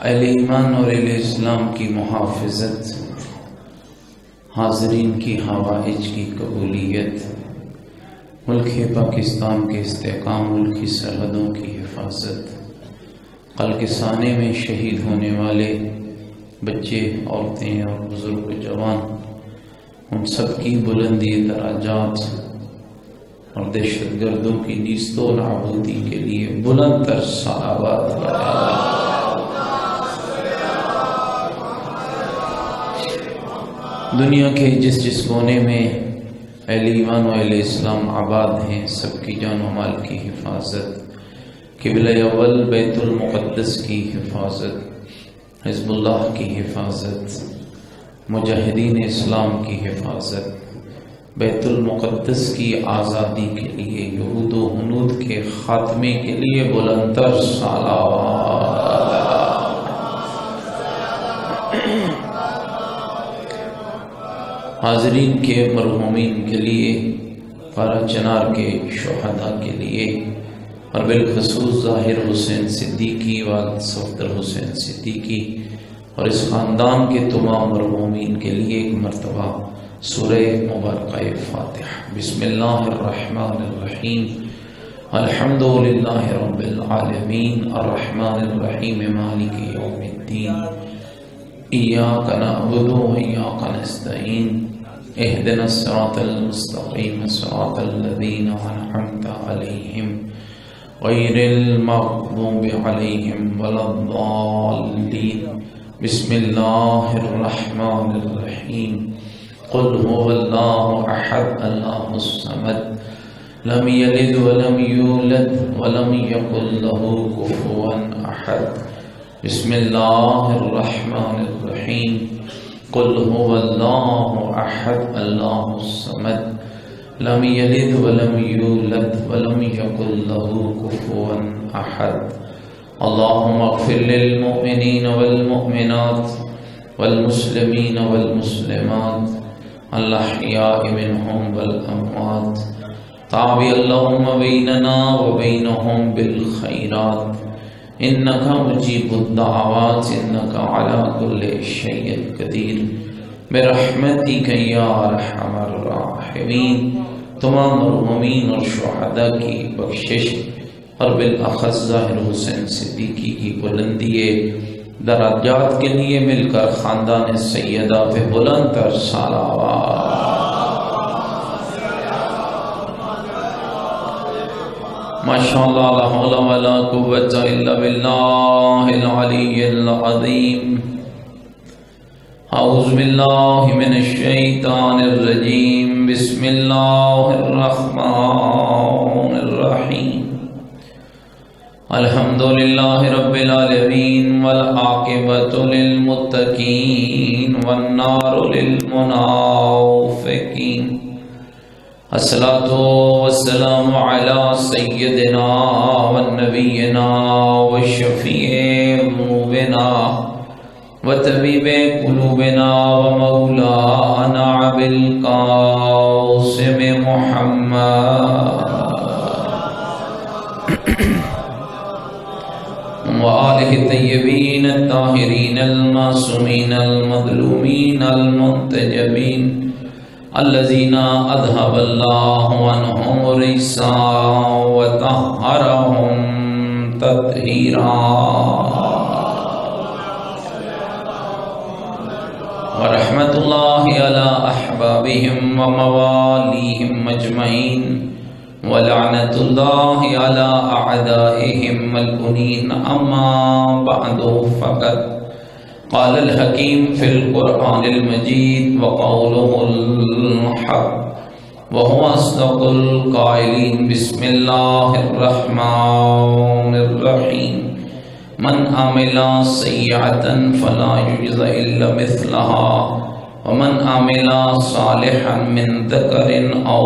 اہل ایمان اور اہل اسلام کی محافظت، حاضرین کی حوائج کی قبولیت، ملک پاکستان کے استحکام، ملک کی سرحدوں کی حفاظت، قلق ثانی میں شہید ہونے والے بچے، عورتیں اور بزرگ جوان، ان سب کی بلندی درجات اور دہشت گردوں کی نیست و نابودی کے لیے بلند تر صلوات دنیا کے جس کونے میں اہل ایمان و اہل اسلام آباد ہیں، سب کی جان و مال کی حفاظت، قبلہ اول بیت المقدس کی حفاظت، حزب اللہ کی حفاظت، مجاہدین اسلام کی حفاظت، بیت المقدس کی آزادی کے لیے، یہود و ہنود کے خاتمے کے لیے بلندتر صلوات۔ حاضرین کے مرحومین کے لیے، پارہ چنار کے شہداء کے لیے، اور بالخصوص ظاہر حسین صدیقی والد صفدر حسین صدیقی اور اس خاندان کے تمام مرحومین کے لیے ایک مرتبہ سورہ مبارکہ فاتحہ۔ بسم اللہ الرحمن الرحیم، الحمد للہ رب العالمین، الرحمن الرحیم، مالک یوم الدین، ایاک نعبد و ایاک نستعین، اہدنا الصراط المستقیم، صراط الذین انعمت علیہم غیر المغضوب علیہم ولا الضالین۔ بسم اللہ الرحمن الرحیم، قل هو اللہ احد اللہ الصمد لم یلد ولم یولد ولم یکن له کفوا احد۔ بسم اللہ الرحمن الرحیم، قل هو اللہ احد اللہ الصمد لم یلد ولم یولد ولم یکن له کفوا احد۔ اللہم اغفر للمؤمنین والمؤمنات والمسلمین والمسلمات الاحیاء منہم والاموات، تابع اللہم بیننا وبینہم بالخیرات، انکا مجیب الدعوات، انکا علی کل شیء قدیر، برحمتک یا ارحم الراحمین۔ تمام مرحومین اور شہداء کی بخشش اور بالاخص ظاہر حسین صدیقی کی بلندی درجات کے لیے مل کر خاندان سیدہ پہ بلند تر صلوات۔ ماشاءاللہ، لا حول ولا قوت الا باللہ العلی العظیم۔ اعوذ باللہ من الشیطان الرجیم، بسم اللہ الرحمن الرحیم، الحمدللہ رب العالمین، والعاقبۃ للمتقین، والنار للمنافقین، الصلاۃ والسلام علی سیدنا ونبینا وشفیع ذنوبنا وطبیب قلوبنا ومولانا ابی القاسم محمد وآلہ الطیبین الطاہرین المعصومین المظلومین المنتجبین، الذین اذھب اللہ عنہم الرجس وطہرہم تطہیرا، ورحمۃ اللہ علی احبابہم وموالیہم اجمعین، ولعنۃ اللہ علی اعدائہم ملعونین۔ اما بعد، فقد قال الحکیم فی القرآن المجید وقولہ الحق وہو اصدق القائلین۔ بسم اللہ الرحمن الرحیم، من عمل سیئۃ فلا یجزى الا مثلها ومن عمل صالحا من ذکر او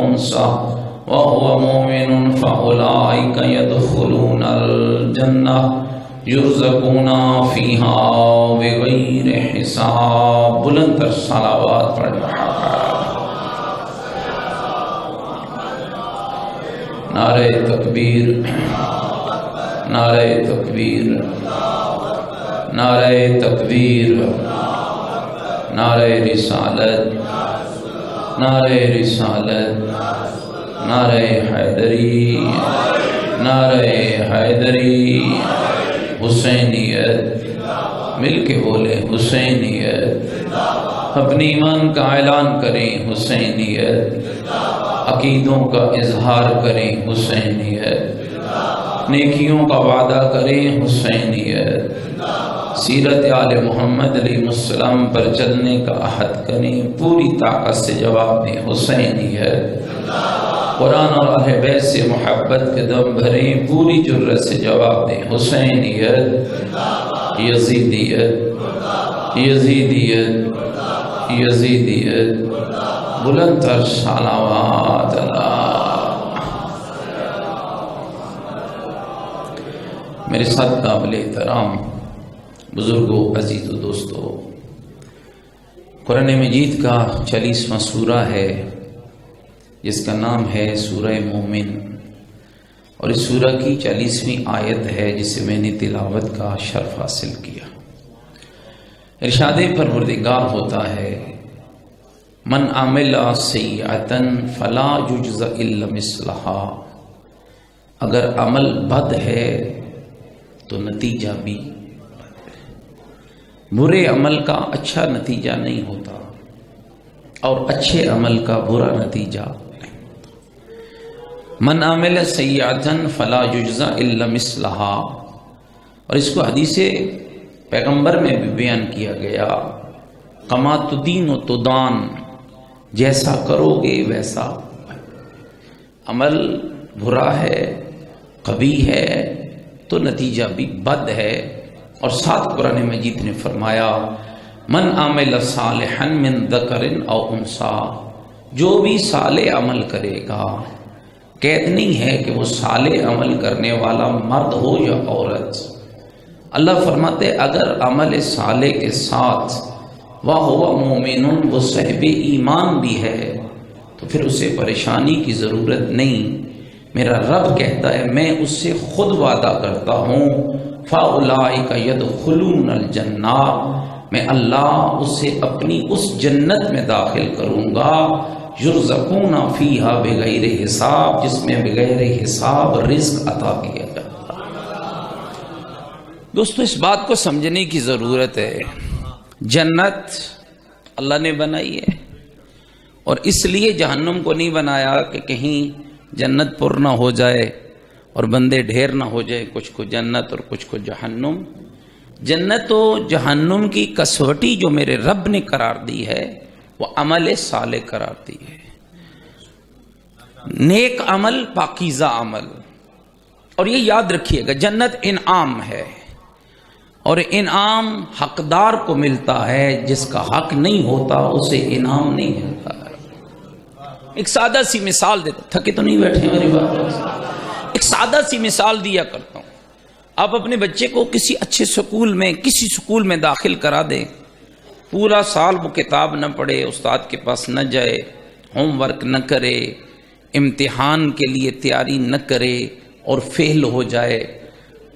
انثى وهو مؤمن فأولئک يدخلون الجنہ یرزقون فیہا بغیر حساب۔ بلند تر صلوات پڑھنا۔ نعرہ تکبیر، نعرہ تکبیر، نعرہ تکبیر، نعرہ رسالت، نعرہ رسالت، نعرہ حیدری، نعرہ حیدری، حسینیت، مل کے بولے حسینیت، اپنی ایمان کا اعلان کریں حسینیت، عقیدوں کا اظہار کریں حسینیت، نیکیوں کا وعدہ کریں حسینیت، سیرت آل محمد علیہ السلام پر چلنے کا عہد کریں، پوری طاقت سے جواب دیں حسینیت، قرآن اور اہل بیت سے محبت کے دم بھریں، پوری جرت سے جواب دیں حسینیت، یزیدیت، یزیدیت، یزیدیت، بلند تر صلوات اللہ۔ میرے ساتھ قابل احترام بزرگوں، عزیز و دوستو، قرآن مجید کا 40واں سورہ ہے جس کا نام ہے سورہ مومن، اور اس سورہ کی 40ویں آیت ہے جسے میں نے تلاوت کا شرف حاصل کیا۔ ارشاد پروردگار ہوتا ہے من عمل سیئۃ فلا یجزی الا مثلھا، اگر عمل بد ہے تو نتیجہ بھی بد ہے۔ برے عمل کا اچھا نتیجہ نہیں ہوتا اور اچھے عمل کا برا نتیجہ نہیں ہوتا۔ من عمل سیئۃ فلا یجزی الا مثلھا، اور اس کو حدیث پیغمبر میں بھی بیان کیا گیا، کما تدین و تدان، جیسا کرو گے ویسا۔ عمل برا ہے، قبیح ہے تو نتیجہ بھی بد ہے۔ اور ساتھ قرآن مجید نے فرمایا من عمل صالحا من ذکر او انثی، جو بھی صالح عمل کرے گا، قید نہیں ہے کہ وہ صالح عمل کرنے والا مرد ہو یا عورت۔ اللہ فرماتے اگر عمل صالح کے ساتھ وَهُوَ مُؤْمِنٌ، وہ صاحب ایمان بھی ہے، تو پھر اسے پریشانی کی ضرورت نہیں۔ میرا رب کہتا ہے میں اس سے خود وعدہ کرتا ہوں فَأُولَٰئِكَ يَدْخُلُونَ الْجَنَّةَ، میں اللہ اسے اپنی اس جنت میں داخل کروں گا يُرْزَقُونَ فِيهَا بِغَيْرِ حساب، جس میں بغیر حساب رزق عطا کیا جائے۔ دوستو اس بات کو سمجھنے کی ضرورت ہے، جنت اللہ نے بنائی ہے، اور اس لیے جہنم کو نہیں بنایا کہ کہیں جنت پر نہ ہو جائے اور بندے ڈھیر نہ ہو جائے، کچھ کو جنت اور کچھ کو جہنم۔ جنت و جہنم کی کسوٹی جو میرے رب نے قرار دی ہے وہ عمل صالح قرار دی ہے، نیک عمل، پاکیزہ عمل۔ اور یہ یاد رکھیے گا جنت انعام ہے، اور انعام حقدار کو ملتا ہے، جس کا حق نہیں ہوتا اسے انعام نہیں ملتا ہے۔ ایک سادہ سی مثال دیتا، تھکے تو نہیں بیٹھے میری بات، ایک سادہ سی مثال دیا کرتا ہوں۔ آپ اپنے بچے کو کسی اچھے سکول میں، کسی سکول میں داخل کرا دیں، پورا سال وہ کتاب نہ پڑھے، استاد کے پاس نہ جائے، ہوم ورک نہ کرے، امتحان کے لیے تیاری نہ کرے اور فیل ہو جائے،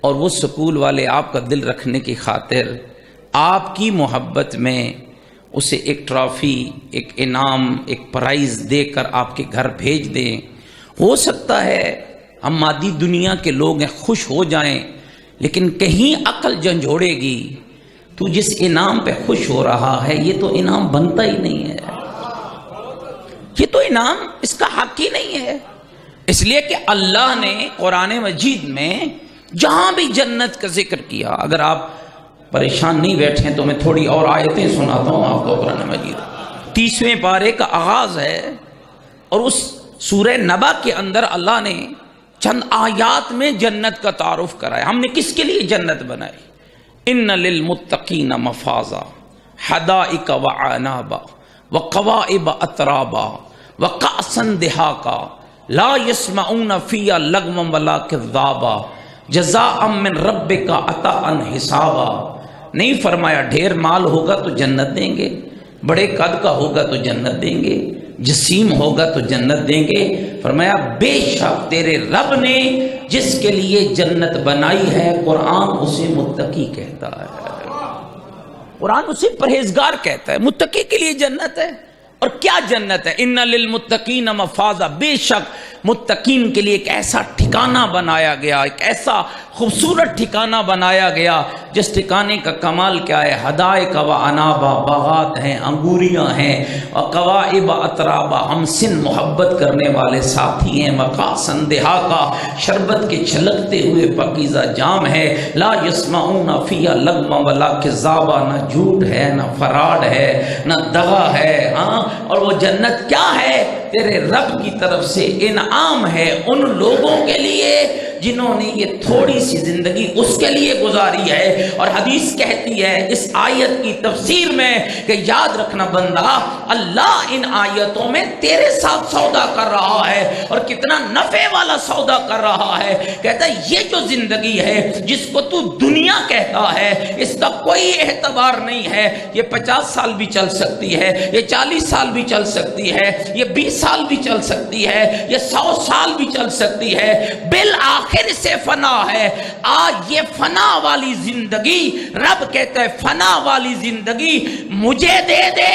اور وہ سکول والے آپ کا دل رکھنے کی خاطر آپ کی محبت میں اسے ایک ٹرافی، ایک انعام، ایک پرائز دے کر آپ کے گھر بھیج دیں۔ ہو سکتا ہے ہم مادی دنیا کے لوگ ہیں، خوش ہو جائیں، لیکن کہیں عقل جھنجھوڑے گی تو جس انعام پہ خوش ہو رہا ہے یہ تو انعام بنتا ہی نہیں ہے، یہ تو انعام اس کا حق ہی نہیں ہے۔ اس لیے کہ اللہ نے قرآن مجید میں جہاں بھی جنت کا ذکر کیا، اگر آپ پریشان نہیں بیٹھیں تو میں تھوڑی اور آیتیں سناتا ہوں آپ کو۔ قرآن مجید 30ویں پارے کا آغاز ہے، اور اس سورہ نبا کے اندر اللہ نے چند آیات میں جنت کا تعارف کرایا۔ ہم نے کس کے لیے جنت بنائی؟ ان للمتقین مفازا حدائق وعنابا وقوائب اترابا وکأسا دہاقا لا یسمعون فیہا لغوا ولا کذابا جزاء من ربک عطاء حسابا۔ نہیں فرمایا ڈھیر مال ہوگا تو جنت دیں گے، بڑے قد کا ہوگا تو جنت دیں گے، جسیم ہوگا تو جنت دیں گے۔ فرمایا بے شک تیرے رب نے جس کے لیے جنت بنائی ہے، قرآن اسے متقی کہتا ہے۔ قرآن اسے پرہیزگار کہتا ہے، متقی کے لیے جنت ہے۔ اور کیا جنت ہے؟ ان للمتقین مفازا، بے شک متقین کے لیے ایک ایسا ٹھکانہ بنایا گیا، ایک ایسا خوبصورت ٹھکانہ بنایا گیا جس ٹھکانے کا کمال کیا ہے؟ حدائق و انابا، باغات ہیں، انگوریاں ہیں، اور قواعب اترابا، ہم سن محبت کرنے والے ساتھی ہیں، مقاصن دہاقا، شربت کے چھلکتے ہوئے پاکیزہ جام ہے، لا یسمعون فیہا لغوا ولا کذابا، نہ جھوٹ ہے نہ فراڈ ہے نہ دغا ہے۔ ہاں، اور وہ جنت کیا ہے؟ تیرے رب کی طرف سے انعام ہے ان لوگوں کے لیے جنہوں نے یہ تھوڑی سی زندگی اس کے لیے گزاری ہے۔ اور حدیث کہتی ہے اس آیت کی تفسیر میں کہ یاد رکھنا بندہ، اللہ ان آیتوں میں تیرے ساتھ سودا کر رہا ہے، اور کتنا نفع والا سودا کر رہا ہے۔ کہتا ہے یہ جو زندگی ہے جس کو تو دنیا کہتا ہے، اس کا کوئی اعتبار نہیں ہے، یہ 50 سال بھی چل سکتی ہے، یہ 40 سال بھی چل سکتی ہے، یہ 20 سال بھی چل سکتی ہے، یہ 100 سال بھی چل سکتی ہے، بالآخر سے فنا ہے۔ آج یہ فنا والی زندگی، رب کہتا ہے فنا والی زندگی مجھے دے دے،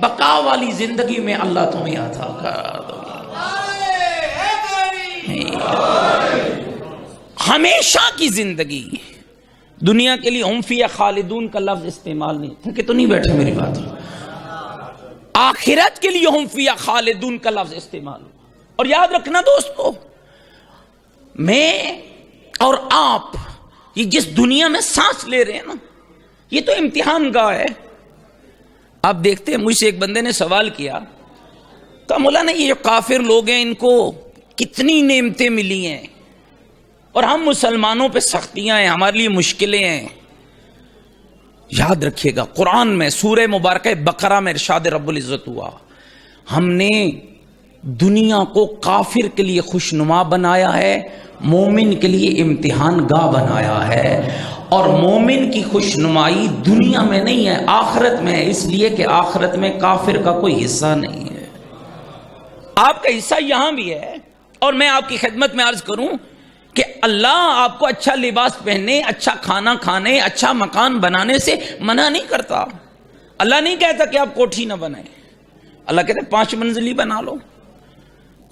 بقا والی زندگی میں اللہ تمہیں عطا کر دو۔ ہمیشہ کی زندگی، دنیا کے لیے ہم فیہا خالدون کا لفظ استعمال نہیں، تھکے تو نہیں بیٹھے میری بات، آخرت کے لیے ہم فیہا خالدون کا لفظ استعمال۔ اور یاد رکھنا دوستو، میں اور آپ یہ جس دنیا میں سانس لے رہے ہیں نا، یہ تو امتحان گاہ ہے۔ آپ دیکھتے ہیں، مجھ سے ایک بندے نے سوال کیا، کہا مولانا یہ جو کافر لوگ ہیں ان کو کتنی نعمتیں ملی ہیں اور ہم مسلمانوں پہ سختیاں ہیں، ہمارے لیے مشکلیں ہیں۔ یاد رکھیے گا، قرآن میں سورہ مبارکہ بقرہ میں ارشاد رب العزت ہوا، ہم نے دنیا کو کافر کے لیے خوشنما بنایا ہے، مومن کے لیے امتحان گاہ بنایا ہے۔ اور مومن کی خوشنمائی دنیا میں نہیں ہے، آخرت میں ہے، اس لیے کہ آخرت میں کافر کا کوئی حصہ نہیں ہے، آپ کا حصہ یہاں بھی ہے۔ اور میں آپ کی خدمت میں عرض کروں کہ اللہ آپ کو اچھا لباس پہننے، اچھا کھانا کھانے، اچھا مکان بنانے سے منع نہیں کرتا۔ اللہ نہیں کہتا کہ آپ کوٹھی نہ بنائیں، اللہ کہتا ہے 5 منزلی بنا لو۔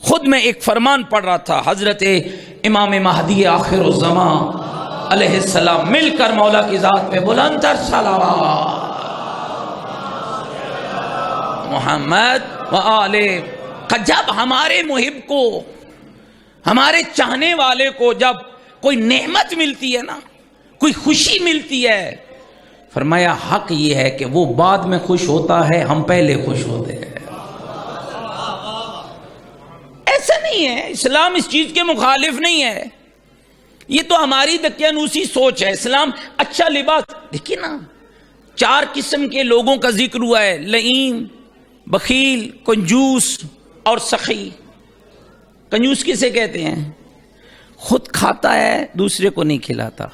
خود میں ایک فرمان پڑھ رہا تھا، حضرت امام مہدی آخر الزمان علیہ السلام مل کر مولا کی ذات پہ بلند تر صلوات محمد و آلہ۔ جب ہمارے محب کو، ہمارے چاہنے والے کو جب کوئی نعمت ملتی ہے نا، کوئی خوشی ملتی ہے، فرمایا حق یہ ہے کہ وہ بعد میں خوش ہوتا ہے، ہم پہلے خوش ہوتے ہیں۔ ایسا نہیں ہے، اسلام اس چیز کے مخالف نہیں ہے، یہ تو ہماری دقیانوسی سوچ ہے۔ اسلام اچھا لباس، دیکھیے نا 4 قسم کے لوگوں کا ذکر ہوا ہے، لئیم، بخیل، کنجوس اور سخی۔ کنجوس کسے کہتے ہیں؟ خود کھاتا ہے دوسرے کو نہیں کھلاتا،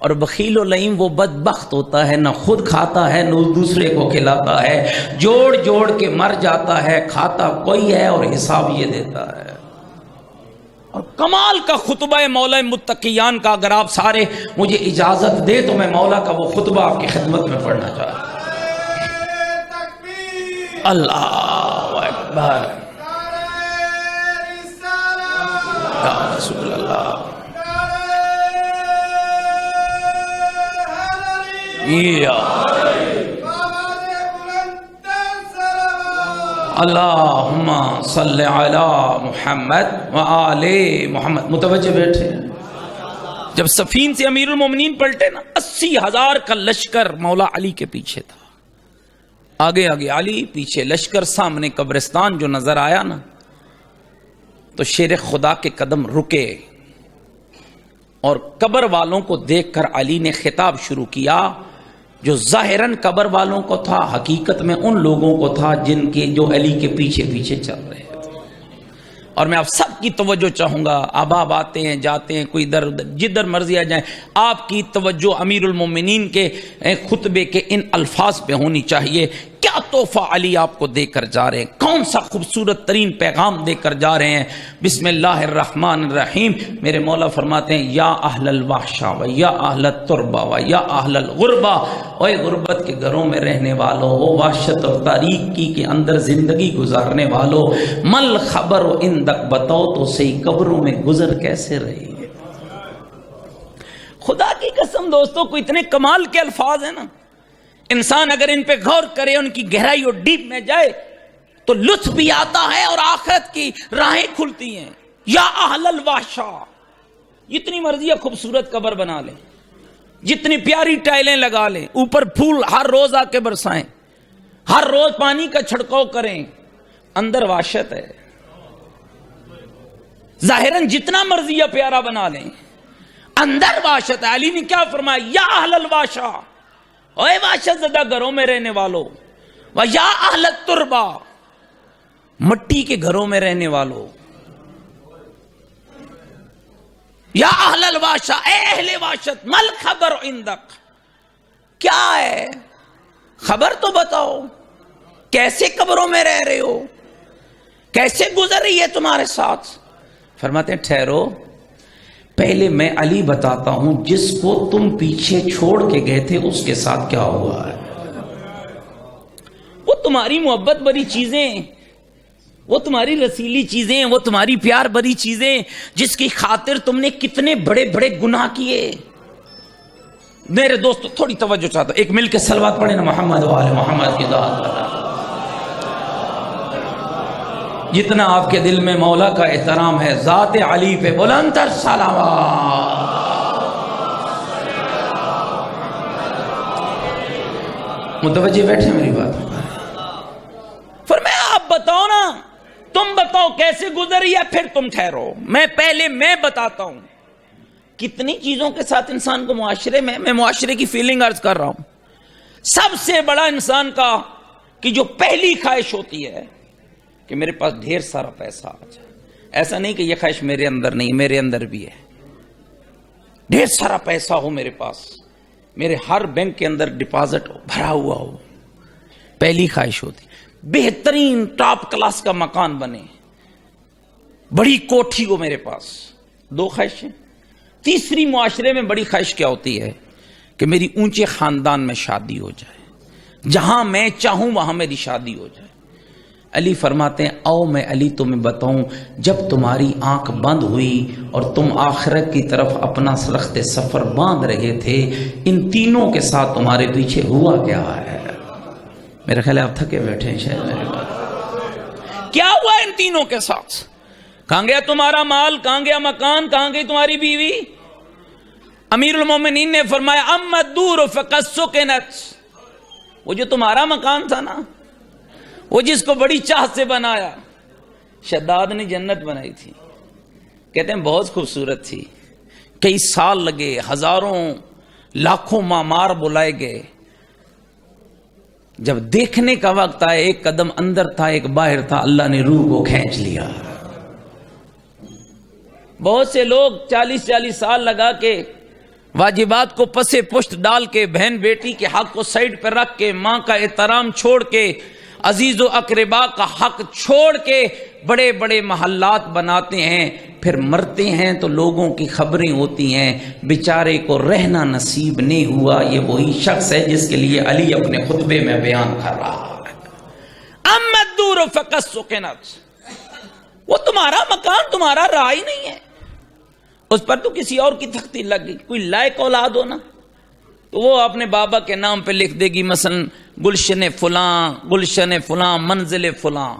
اور بخیل و لئیم وہ بدبخت ہوتا ہے، نہ خود کھاتا ہے نہ دوسرے کو کھلاتا ہے، جوڑ جوڑ کے مر جاتا ہے، کھاتا کوئی ہے اور حساب یہ دیتا ہے۔ اور کمال کا خطبہ ہے مولا متقیان کا، اگر آپ سارے مجھے اجازت دے تو میں مولا کا وہ خطبہ آپ کی خدمت میں پڑھنا چاہتا ہوں۔ اللہ اکبر، یا رسول اللہ، اللہم صلی علی محمد و آل محمد۔ متوجہ بیٹھے، جب سفین سے امیر المومنین پلٹے نا، 80,000 کا لشکر مولا علی کے پیچھے تھا، آگے آگے علی، پیچھے لشکر، سامنے قبرستان جو نظر آیا نا، تو شیر خدا کے قدم رکے، اور قبر والوں کو دیکھ کر علی نے خطاب شروع کیا جو ظاہراً قبر والوں کو تھا، حقیقت میں ان لوگوں کو تھا جن کے جو علی کے پیچھے پیچھے چل رہے تھے۔ اور میں آپ سب کی توجہ چاہوں گا، آپ آتے ہیں جاتے ہیں، کوئی ادھر جدھر مرضی آ جائیں، آپ کی توجہ امیر المومنین کے خطبے کے ان الفاظ پہ ہونی چاہیے۔ کیا تحفہ علی آپ کو دے کر جا رہے ہیں، کون سا خوبصورت ترین پیغام دے کر جا رہے ہیں۔ بسم اللہ الرحمن الرحیم، میرے مولا فرماتے ہیں یا اہل الوحشہ و یا اہل التربہ و یا اہل الغربہ، اے غربت کے گھروں میں رہنے والوں، وہ وحشت اور تاریکی کے اندر زندگی گزارنے والوں، مل خبر و اندک، بتاؤ تو صحیح قبروں میں گزر کیسے رہی ہے۔ خدا کی قسم دوستوں کو اتنے کمال کے الفاظ ہیں نا، انسان اگر ان پہ غور کرے، ان کی گہرائی اور ڈیپ میں جائے تو لطف بھی آتا ہے اور آخرت کی راہیں کھلتی ہیں۔ یا اہل الوحشہ، جتنی مرضی خوبصورت قبر بنا لیں، جتنی پیاری ٹائلیں لگا لیں، اوپر پھول ہر روز آ کے برسائیں، ہر روز پانی کا چھڑکاؤ کریں، اندر وحشت ہے۔ ظاہراً جتنا مرضی پیارا بنا لیں، اندر وحشت ہے۔ علی نے کیا فرمایا؟ یا اہل الوحشہ، اے وحشت زدہ گھروں میں رہنے والوں، و یا اہل التربہ، مٹی کے گھروں میں رہنے والوں، یا اہل الوحشہ، اے اہل وحشت، مل خبر عندک، کیا ہے خبر تو بتاؤ، کیسے قبروں میں رہ رہے ہو، کیسے گزر رہی ہے تمہارے ساتھ؟ فرماتے ہیں ٹھہرو، پہلے میں علی بتاتا ہوں جس کو تم پیچھے چھوڑ کے گئے تھے اس کے ساتھ کیا ہوا ہے۔ وہ تمہاری محبت بری چیزیں، وہ تمہاری رسیلی چیزیں، وہ تمہاری پیار بری چیزیں جس کی خاطر تم نے کتنے بڑے بڑے گناہ کیے۔ میرے دوستو تھوڑی توجہ چاہتا ہوں، ایک مل کے صلوات پڑھیں نا محمد و آل محمد کی ذات۔ جتنا آپ کے دل میں مولا کا احترام ہے، ذات علی پہ بلند تر صلوات۔ متوجہ بیٹھے میری بات؟ فرمایا آپ بتاؤ نا، تم بتاؤ کیسے گزری ہے، پھر تم ٹھہرو، میں پہلے میں بتاتا ہوں۔ کتنی چیزوں کے ساتھ انسان کو معاشرے میں معاشرے کی فیلنگ عرض کر رہا ہوں۔ سب سے بڑا انسان کا کہ جو پہلی خواہش ہوتی ہے کہ میرے پاس ڈھیر سارا پیسہ آ جائے۔ ایسا نہیں کہ یہ خواہش میرے اندر نہیں، میرے اندر بھی ہے، ڈھیر سارا پیسہ ہو میرے پاس، میرے ہر بینک کے اندر ڈپازٹ ہو، بھرا ہوا ہو، پہلی خواہش ہوتی۔ بہترین ٹاپ کلاس کا مکان بنے، بڑی کوٹھی ہو میرے پاس، دو خواہشیں۔ تیسری معاشرے میں بڑی خواہش کیا ہوتی ہے کہ میری اونچے خاندان میں شادی ہو جائے، جہاں میں چاہوں وہاں میری شادی ہو جائے۔ علی فرماتے ہیں او میں علی تمہیں بتاؤں، جب تمہاری آنکھ بند ہوئی اور تم آخرت کی طرف اپنا رخت سفر باندھ رہے تھے، ان تینوں کے ساتھ تمہارے پیچھے ہوا کیا ہے؟ میرا خیال ہے آپ تھکے بیٹھے ہیں شاید میری بات۔ کیا ہوا ان تینوں کے ساتھ؟ کہاں گیا تمہارا مال، کہاں گیا مکان، کہاں گئی تمہاری بیوی؟ امیر المومنین نے فرمایا اما الدور فقد سکنت، وہ جو تمہارا مکان تھا نا، وہ جس کو بڑی چاہت سے بنایا، شداد نے جنت بنائی تھی، کہتے ہیں بہت خوبصورت تھی، کئی سال لگے، ہزاروں لاکھوں معمار بلائے گئے، جب دیکھنے کا وقت آیا ایک قدم اندر تھا ایک باہر تھا، اللہ نے روح کو کھینچ لیا۔ بہت سے لوگ 40 سال لگا کے واجبات کو پسے پشت ڈال کے، بہن بیٹی کے حق کو سائڈ پہ رکھ کے، ماں کا احترام چھوڑ کے، عزیز و اقربا کا حق چھوڑ کے بڑے بڑے محلات بناتے ہیں، پھر مرتے ہیں تو لوگوں کی خبریں ہوتی ہیں بیچارے کو رہنا نصیب نہیں ہوا۔ یہ وہی شخص ہے جس کے لیے علی اپنے خطبے میں بیان کر رہا ہے اما الدور فقد سکنت، وہ تمہارا مکان تمہارا رہا ہی نہیں ہے، اس پر تو کسی اور کی تختی لگ گئی۔ کوئی لائق اولاد ہو نا تو وہ اپنے بابا کے نام پہ لکھ دے گی مثلا گلشن فلاں، گلشن فلاں، منزل فلاں،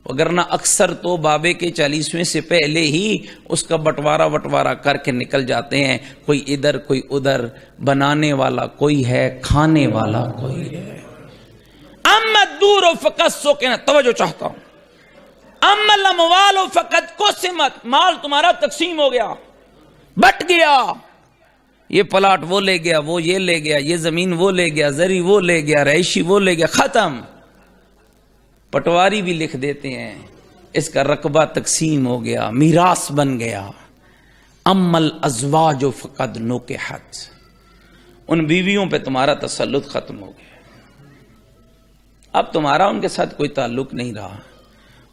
وگرنہ اکثر تو بابے کے 40ویں سے پہلے ہی اس کا بٹوارا کر کے نکل جاتے ہیں، کوئی ادھر کوئی ادھر، بنانے والا کوئی ہے، کھانے والا کوئی ہے۔ اما الدور فقد سکنت، توجہ چاہتا ہوں، اما الاموال فقد قسمت، مال تمہارا تقسیم ہو گیا، بٹ گیا، یہ پلاٹ وہ لے گیا، وہ یہ لے گیا، یہ زمین وہ لے گیا، زری وہ لے گیا، رہائشی وہ لے گیا، ختم۔ پٹواری بھی لکھ دیتے ہیں اس کا رقبہ تقسیم ہو گیا، میراث بن گیا۔ اما الازواج فقد نکحت، ان بیویوں پہ تمہارا تسلط ختم ہو گیا۔ اب تمہارا ان کے ساتھ کوئی تعلق نہیں رہا،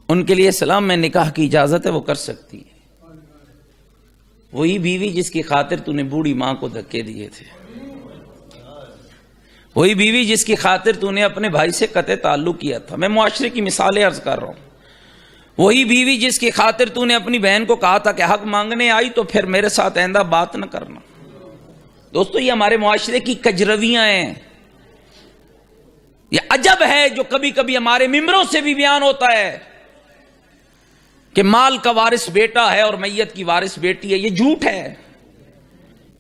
ان کے لیے اسلام میں نکاح کی اجازت ہے، وہ کر سکتی ہے۔ وہی بیوی جس کی خاطر تو نے بوڑھی ماں کو دھکے دیے تھے، وہی بیوی جس کی خاطر تو نے اپنے بھائی سے قطع تعلق کیا تھا، میں معاشرے کی مثالیں عرض کر رہا ہوں، وہی بیوی جس کی خاطر تو نے اپنی بہن کو کہا تھا کہ حق مانگنے آئی تو پھر میرے ساتھ آئندہ بات نہ کرنا۔ دوستو یہ ہمارے معاشرے کی کجرویاں ہیں، یہ عجب ہے جو کبھی کبھی ہمارے ممبروں سے بھی بیان ہوتا ہے کہ مال کا وارث بیٹا ہے اور میت کی وارث بیٹی ہے، یہ جھوٹ ہے،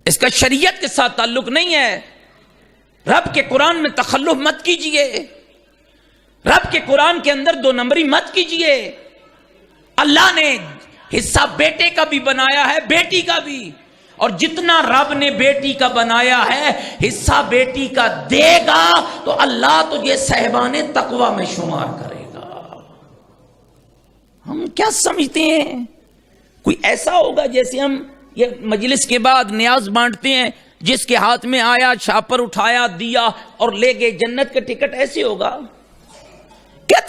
اس کا شریعت کے ساتھ تعلق نہیں ہے۔ رب کے قرآن میں تخلف مت کیجئے، رب کے قرآن کے اندر دو نمبری مت کیجئے۔ اللہ نے حصہ بیٹے کا بھی بنایا ہے، بیٹی کا بھی، اور جتنا رب نے بیٹی کا بنایا ہے حصہ بیٹی کا دے گا تو اللہ تجھے صاحبان تقوی میں شمار کرے گا۔ ہم کیا سمجھتے ہیں کوئی ایسا ہوگا جیسے ہم یہ مجلس کے بعد نیاز بانٹتے ہیں، جس کے ہاتھ میں آیا چھاپر اٹھایا دیا اور لے گئے جنت کا ٹکٹ، ایسے ہوگا؟ کیا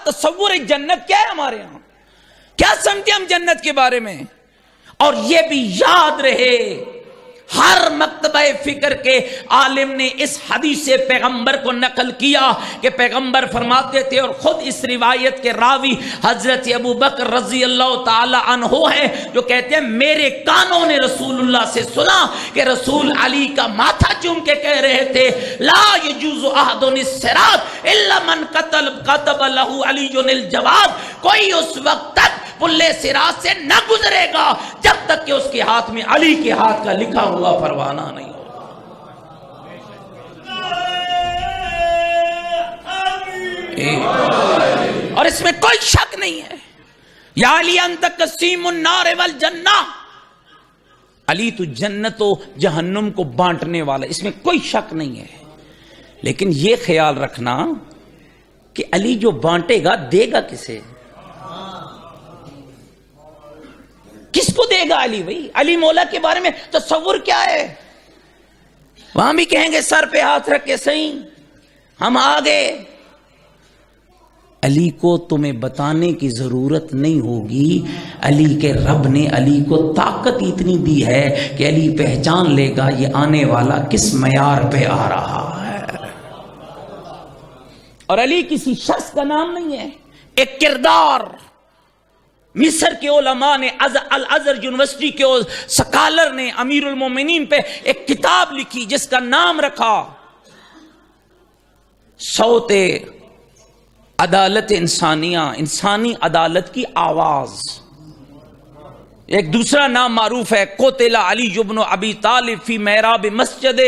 تصور جنت کیا ہے ہمارے ہاں؟ کیا سمجھتے ہم جنت کے بارے میں؟ اور یہ بھی یاد رہے، ہر مکتبہ فکر کے عالم نے اس حدیث پیغمبر کو نقل کیا کہ پیغمبر فرماتے تھے، اور خود اس روایت کے راوی حضرت ابو بکر رضی اللہ تعالی عنہ ہیں، جو کہتے ہیں میرے کانوں نے رسول اللہ سے سنا کہ رسول علی کا ماتھا چوم کے کہہ رہے تھے لا یجوز احد الصراط الا من كتب له علی الجواب، کوئی اس وقت تک پلے صراط سے نہ گزرے گا جب تک کہ اس کے ہاتھ میں علی کے ہاتھ کا لکھا ہوا پروانہ نہیں ہوگا۔ اور اس میں کوئی شک نہیں ہے، یا علی انت قسیم النار والجنہ، علی تو جنت و جہنم کو بانٹنے والا، اس میں کوئی شک نہیں ہے۔ لیکن یہ خیال رکھنا کہ علی جو بانٹے گا دے گا کسے؟ کس کو دے گا علی؟ بھائی علی مولا کے بارے میں تصور کیا ہے؟ وہاں بھی کہیں گے سر پہ ہاتھ رکھ کے صحیح ہم آگے۔ علی کو تمہیں بتانے کی ضرورت نہیں ہوگی، علی کے رب نے علی کو طاقت اتنی دی ہے کہ علی پہچان لے گا یہ آنے والا کس معیار پہ آ رہا ہے۔ اور علی کسی شخص کا نام نہیں ہے، ایک کردار۔ مصر کے علماء نے، الازہر یونیورسٹی کے سکالر نے امیر المومنین پہ ایک کتاب لکھی جس کا نام رکھا صوت عدالت انسانیہ، انسانی عدالت کی آواز۔ ایک دوسرا نام معروف ہے قتل علی بن ابی طالب فی محراب مسجد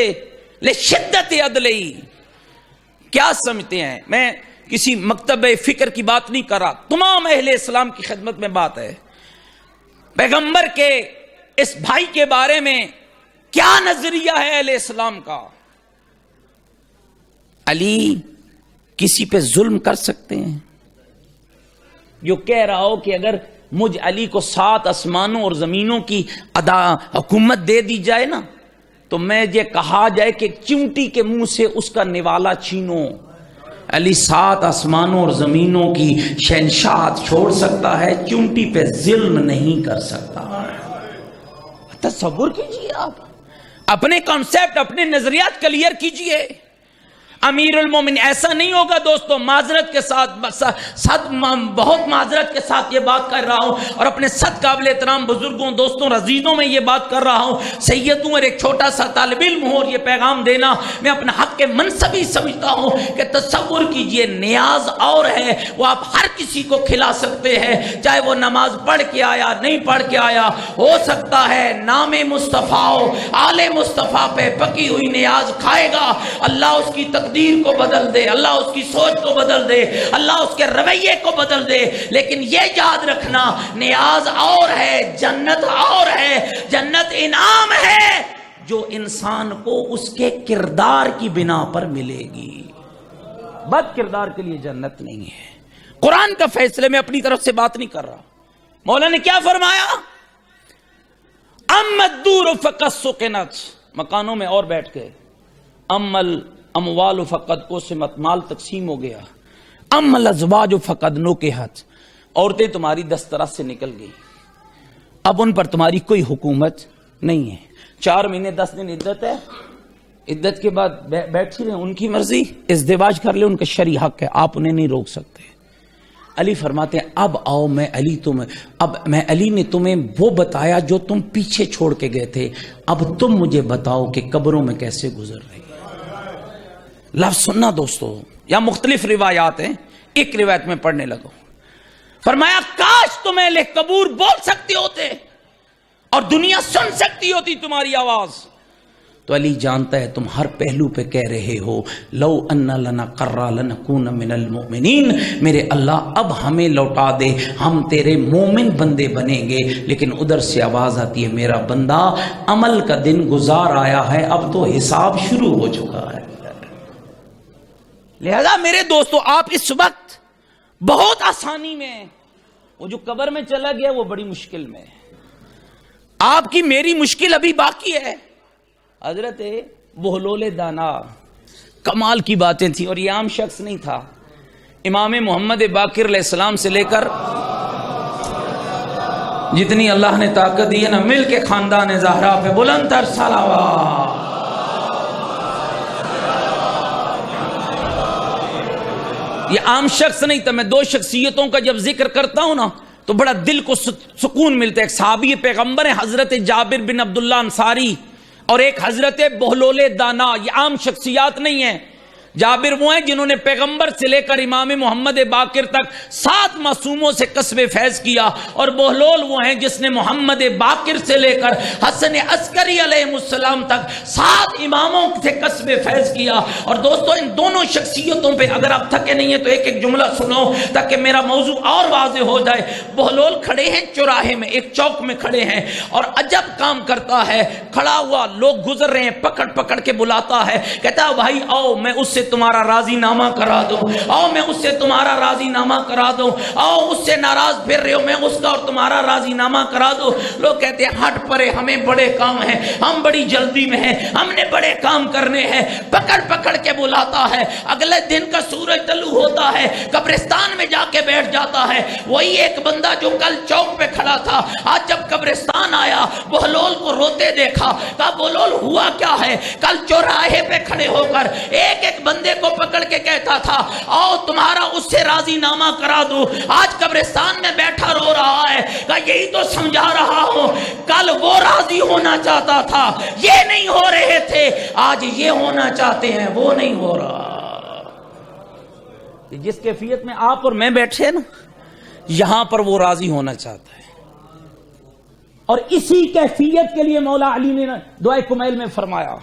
لشدت عدلہ۔ کیا سمجھتے ہیں؟ میں کسی مکتبہ فکر کی بات نہیں کر رہا، تمام اہل اسلام کی خدمت میں بات ہے۔ پیغمبر کے اس بھائی کے بارے میں کیا نظریہ ہے اہل اسلام کا؟ علی کسی پہ ظلم کر سکتے ہیں؟ جو کہہ رہا ہو کہ اگر مجھ علی کو 7 آسمانوں اور زمینوں کی حکومت دے دی جائے نا تو میں یہ کہا جائے کہ چونٹی کے منہ سے اس کا نوالا چھینو، علی 7 آسمانوں اور زمینوں کی شہنشاہت چھوڑ سکتا ہے، چونٹی پہ ظلم نہیں کر سکتا۔ تصور کیجئے، آپ اپنے کانسیپٹ، اپنے نظریات کلیئر کیجئے۔ امیر المومن ایسا نہیں ہوگا دوستو، معذرت کے ساتھ بہت معذرت کے ساتھ یہ بات کر رہا ہوں، اور اپنے صد قابل احترام بزرگوں، دوستوں، عزیزوں میں یہ بات کر رہا ہوں، سیدوں اور ایک چھوٹا سا طالب علم ہوں، اور یہ پیغام دینا میں اپنا حق کے منصبی سمجھتا ہوں کہ تصور کیجئے نیاز اور ہے، وہ آپ ہر کسی کو کھلا سکتے ہیں، چاہے وہ نماز پڑھ کے آیا نہیں پڑھ کے آیا، ہو سکتا ہے نام مصطفیٰ آل مصطفیٰ پہ پکی ہوئی نیاز کھائے گا، اللہ اس کی تقدیر کو بدل دے، اللہ اس کی سوچ کو بدل دے، اللہ اس کے رویے کو بدل دے۔ لیکن یہ یاد رکھنا نیاز اور ہے، جنت اور ہے۔ جنت انعام ہے جو انسان کو اس کے کردار کی بنا پر ملے گی، بد کردار کے لیے جنت نہیں ہے۔ قرآن کا فیصلے میں اپنی طرف سے بات نہیں کر رہا۔ مولا نے کیا فرمایا؟ اما الدور فقد سکنت، مکانوں میں اور بیٹھ کے، اموال فقد قسمت، مال تقسیم ہو گیا، ام الازواج فقد نکحت، عورتیں تمہاری دسترس سے نکل گئی، اب ان پر تمہاری کوئی حکومت نہیں ہے، 4 مہینے 10 دن عدت ہے، عدت کے بعد بیٹھی رہے، ان کی مرضی ازدواج کر لے، ان کا شرعی حق ہے، آپ انہیں نہیں روک سکتے۔ علی فرماتے ہیں اب آؤ، میں علی نے تمہیں وہ بتایا جو تم پیچھے چھوڑ کے گئے تھے، اب تم مجھے بتاؤ کہ قبروں میں کیسے گزر رہی ہے۔ لفظ سننا دوستو، یا مختلف روایات ہیں، ایک روایت میں پڑھنے لگو، فرمایا کاش تم اہل قبور بول سکتے ہوتے اور دنیا سن سکتی ہوتی تمہاری آواز۔ تو علی جانتا ہے تم ہر پہلو پہ کہہ رہے ہو لو ان لنا کرا لنکون من المؤمنین، میرے اللہ اب ہمیں لوٹا دے، ہم تیرے مومن بندے بنیں گے، لیکن ادھر سے آواز آتی ہے میرا بندہ عمل کا دن گزار آیا ہے، اب تو حساب شروع ہو چکا ہے۔ لہذا میرے دوستو آپ اس وقت بہت آسانی میں ہیں، وہ جو قبر میں چلا گیا وہ بڑی مشکل میں ہے، آپ کی میری مشکل ابھی باقی ہے۔ حضرت بہلول دانا، کمال کی باتیں تھیں، اور یہ عام شخص نہیں تھا، امام محمد باقر علیہ السلام سے لے کر جتنی اللہ نے طاقت دی ہے نا، مل کے خاندان زہرا پہ بلند تر صلوات۔ یہ عام شخص نہیں تھا، میں 2 شخصیتوں کا جب ذکر کرتا ہوں نا تو بڑا دل کو سکون ملتا ہے۔ ایک صحابی پیغمبر ہے حضرت جابر بن عبداللہ انصاری، اور ایک حضرت بہلول دانا، یہ عام شخصیات نہیں ہیں۔ جابر وہ ہیں جنہوں نے پیغمبر سے لے کر امام محمد باقر تک 7 معصوموں سے قصب فیض کیا، اور بہلول وہ ہیں جس نے محمد باقر سے لے کر حسن عسکری علیہ السلام تک 7 اماموں سے قصب فیض کیا۔ اور دوستو ان دونوں شخصیتوں پہ اگر آپ تھکے نہیں ہیں تو ایک ایک جملہ سنو تاکہ میرا موضوع اور واضح ہو جائے۔ بہلول کھڑے ہیں چوراہے میں، ایک چوک میں کھڑے ہیں، اور عجب کام کرتا ہے، کھڑا ہوا لوگ گزر رہے ہیں، پکڑ پکڑ کے بلاتا ہے، کہتا ہے بھائی آؤ میں اس سے تمہارا راضی نامہ کرا دوں، آؤ میں اس سے تمہارا راضی نامہ کرا دوں، آؤ اس سے ناراض پھر رہے ہو میں اس کا اور تمہارا راضی نامہ کرا دوں۔ لوگ کہتے ہیں ہٹ پرے، ہمیں بڑے کام ہیں، ہم بڑی جلدی میں ہیں، ہم نے بڑے کام کرنے ہیں۔ پکڑ پکڑ کے بلاتا ہے، اگلے دن کا سورج طلوع ہوتا ہے، قبرستان میں جا کے بیٹھ جاتا ہے۔ وہی ایک بندہ جو کل چوک پہ کھڑا تھا، آج جب قبرستان آیا بہلول کو روتے دیکھا، کہا بہلول ہوا کیا ہے؟ کل چوراہے پہ کھڑے ہو کر ایک ایک بندے کو پکڑ کے کہتا تھا آؤ تمہارا اس سے راضی نامہ کرا دوں، آج قبرستان میں بیٹھا رو رہا ہے۔ کہا یہی تو سمجھا رہا ہوں، کل وہ راضی ہونا چاہتا تھا، یہ نہیں ہو رہے تھے، آج یہ ہونا چاہتے ہیں، وہ نہیں ہو رہا۔ جس کیفیت میں آپ اور میں بیٹھے نا، یہاں پر وہ راضی ہونا چاہتا ہے، اور اسی کیفیت کے لیے مولا علی نے دعائے کمیل میں فرمایا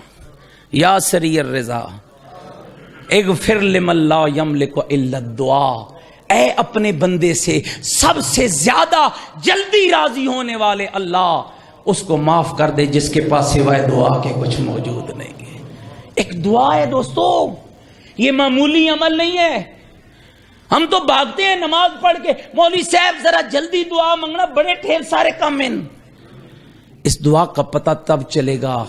یا سری الرضا اغفر لمن لا یملک الا الدعاء، اے اپنے بندے سے سب سے زیادہ جلدی راضی ہونے والے اللہ، اس کو معاف کر دے جس کے پاس سوائے دعا کے کچھ موجود نہیں ہے۔ ایک دعا ہے دوستو، یہ معمولی عمل نہیں ہے۔ ہم تو بھاگتے ہیں نماز پڑھ کے، مولوی صاحب ذرا جلدی دعا مانگنا، بڑے ڈھیر سارے کام ہیں۔ اس دعا کا پتہ تب چلے گا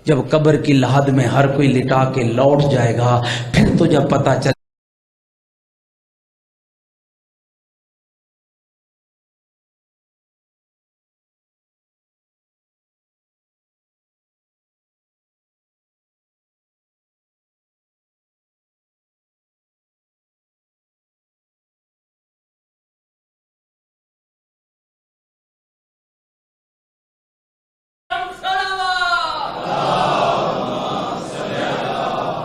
جب قبر کی لحد میں ہر کوئی لٹا کے لوٹ جائے گا، پھر تو جب پتہ چلے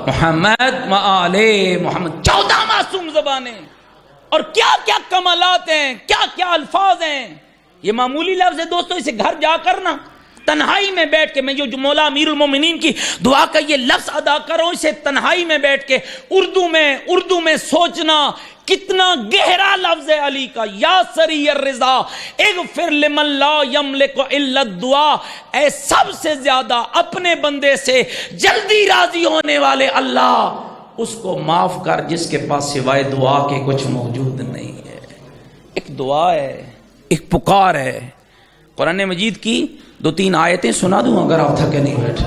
محمد وآلِ محمد، 14 معصوم زبانیں، اور کیا کیا کمالات ہیں، کیا کیا الفاظ ہیں۔ یہ معمولی لفظ ہے دوستو، اسے گھر جا کر نا تنہائی میں بیٹھ کے، میں جو مولا امیر المومنین کی دعا کا یہ لفظ ادا کروں، اسے تنہائی میں بیٹھ کے اردو میں سوچنا کتنا گہرا لفظ ہے علی کا۔ یا سری الرضا اغفر لمن لا یملک الا الدعاء، اے سب سے زیادہ اپنے بندے سے جلدی راضی ہونے والے اللہ، اس کو معاف کر جس کے پاس سوائے دعا کے کچھ موجود نہیں ہے۔ ایک دعا ہے، ایک پکار ہے۔ قرآن مجید کی 2-3 آیتیں سنا دوں اگر آپ تھکے نہیں بیٹھے۔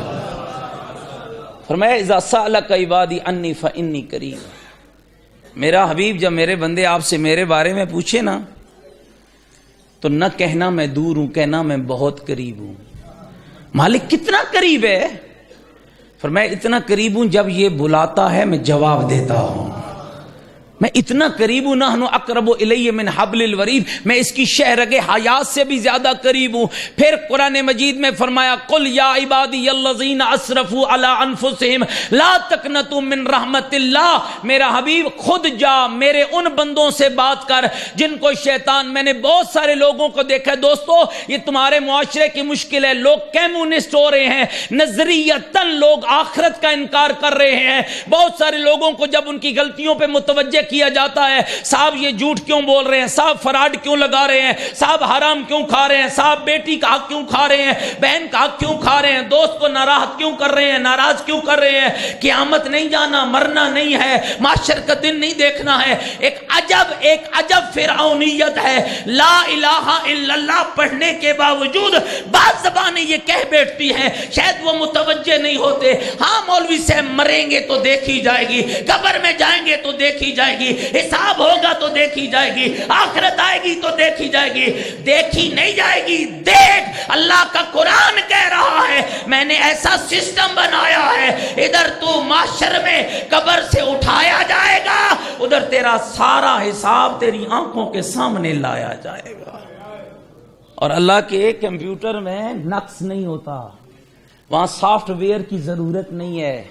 فرمایا اذا سألک عبادی انی فانی قریب، میرا حبیب جب میرے بندے آپ سے میرے بارے میں پوچھے نا تو نہ کہنا میں دور ہوں، کہنا میں بہت قریب ہوں۔ مالک کتنا قریب ہے؟ فرمایا اتنا قریب ہوں جب یہ بلاتا ہے میں جواب دیتا ہوں، میں اتنا قریب ہوں، نحن اقرب الی من حبل الورید، میں اس کی شہرگ حیات سے بھی زیادہ قریب ہوں۔ پھر قرآن مجید میں فرمایا قل یا عبادی الذین اسرفوا علی انفسہم لا تقنطوا من رحمت اللہ، میرا حبیب خود جا میرے ان بندوں سے بات کر جن کو شیطان، میں نے بہت سارے لوگوں کو دیکھا ہے دوستو، یہ تمہارے معاشرے کی مشکل ہے، لوگ کمیونسٹ ہو رہے ہیں، نظریتاً لوگ آخرت کا انکار کر رہے ہیں۔ بہت سارے لوگوں کو جب ان کی غلطیوں پہ متوجہ کیا جاتا ہے، صاحب یہ جھوٹ کیوں بول رہے ہیں، صاحب فراڈ کیوں لگا رہے ہیں، صاحب حرام کیوں کھا رہے ہیں، صاحب بیٹی کا حق کیوں کھا رہے ہیں، بہن کا حق کیوں کھا رہے ہیں، دوست کو ناراض کیوں کر رہے ہیں، ناراض کیوں کر رہے ہیں، قیامت نہیں جانا، مرنا نہیں ہے، معاشر کا دن نہیں دیکھنا ہے۔ ایک عجب فرعونیت ہے، لا الہ الا اللہ پڑھنے کے باوجود بعض زبانیں یہ کہہ بیٹھتی ہیں، شاید وہ متوجہ نہیں ہوتے، ہاں مولوی صاحب مریں گے تو دیکھی جائے گی، قبر میں جائیں گے تو دیکھی جائے گی، حساب ہوگا تو دیکھی جائے گی، آخرت آئے گی تو دیکھی جائے گی، دیکھی نہیں جائے گی۔ دیکھ اللہ کا قرآن کہہ رہا ہے میں نے ایسا سسٹم بنایا ہے، ادھر تو معاشر میں قبر سے اٹھایا جائے گا، ادھر تیرا سارا حساب تیری آنکھوں کے سامنے لایا جائے گا۔ اور اللہ کے کمپیوٹر میں نقص نہیں ہوتا، وہاں سافٹ ویئر کی ضرورت نہیں ہے،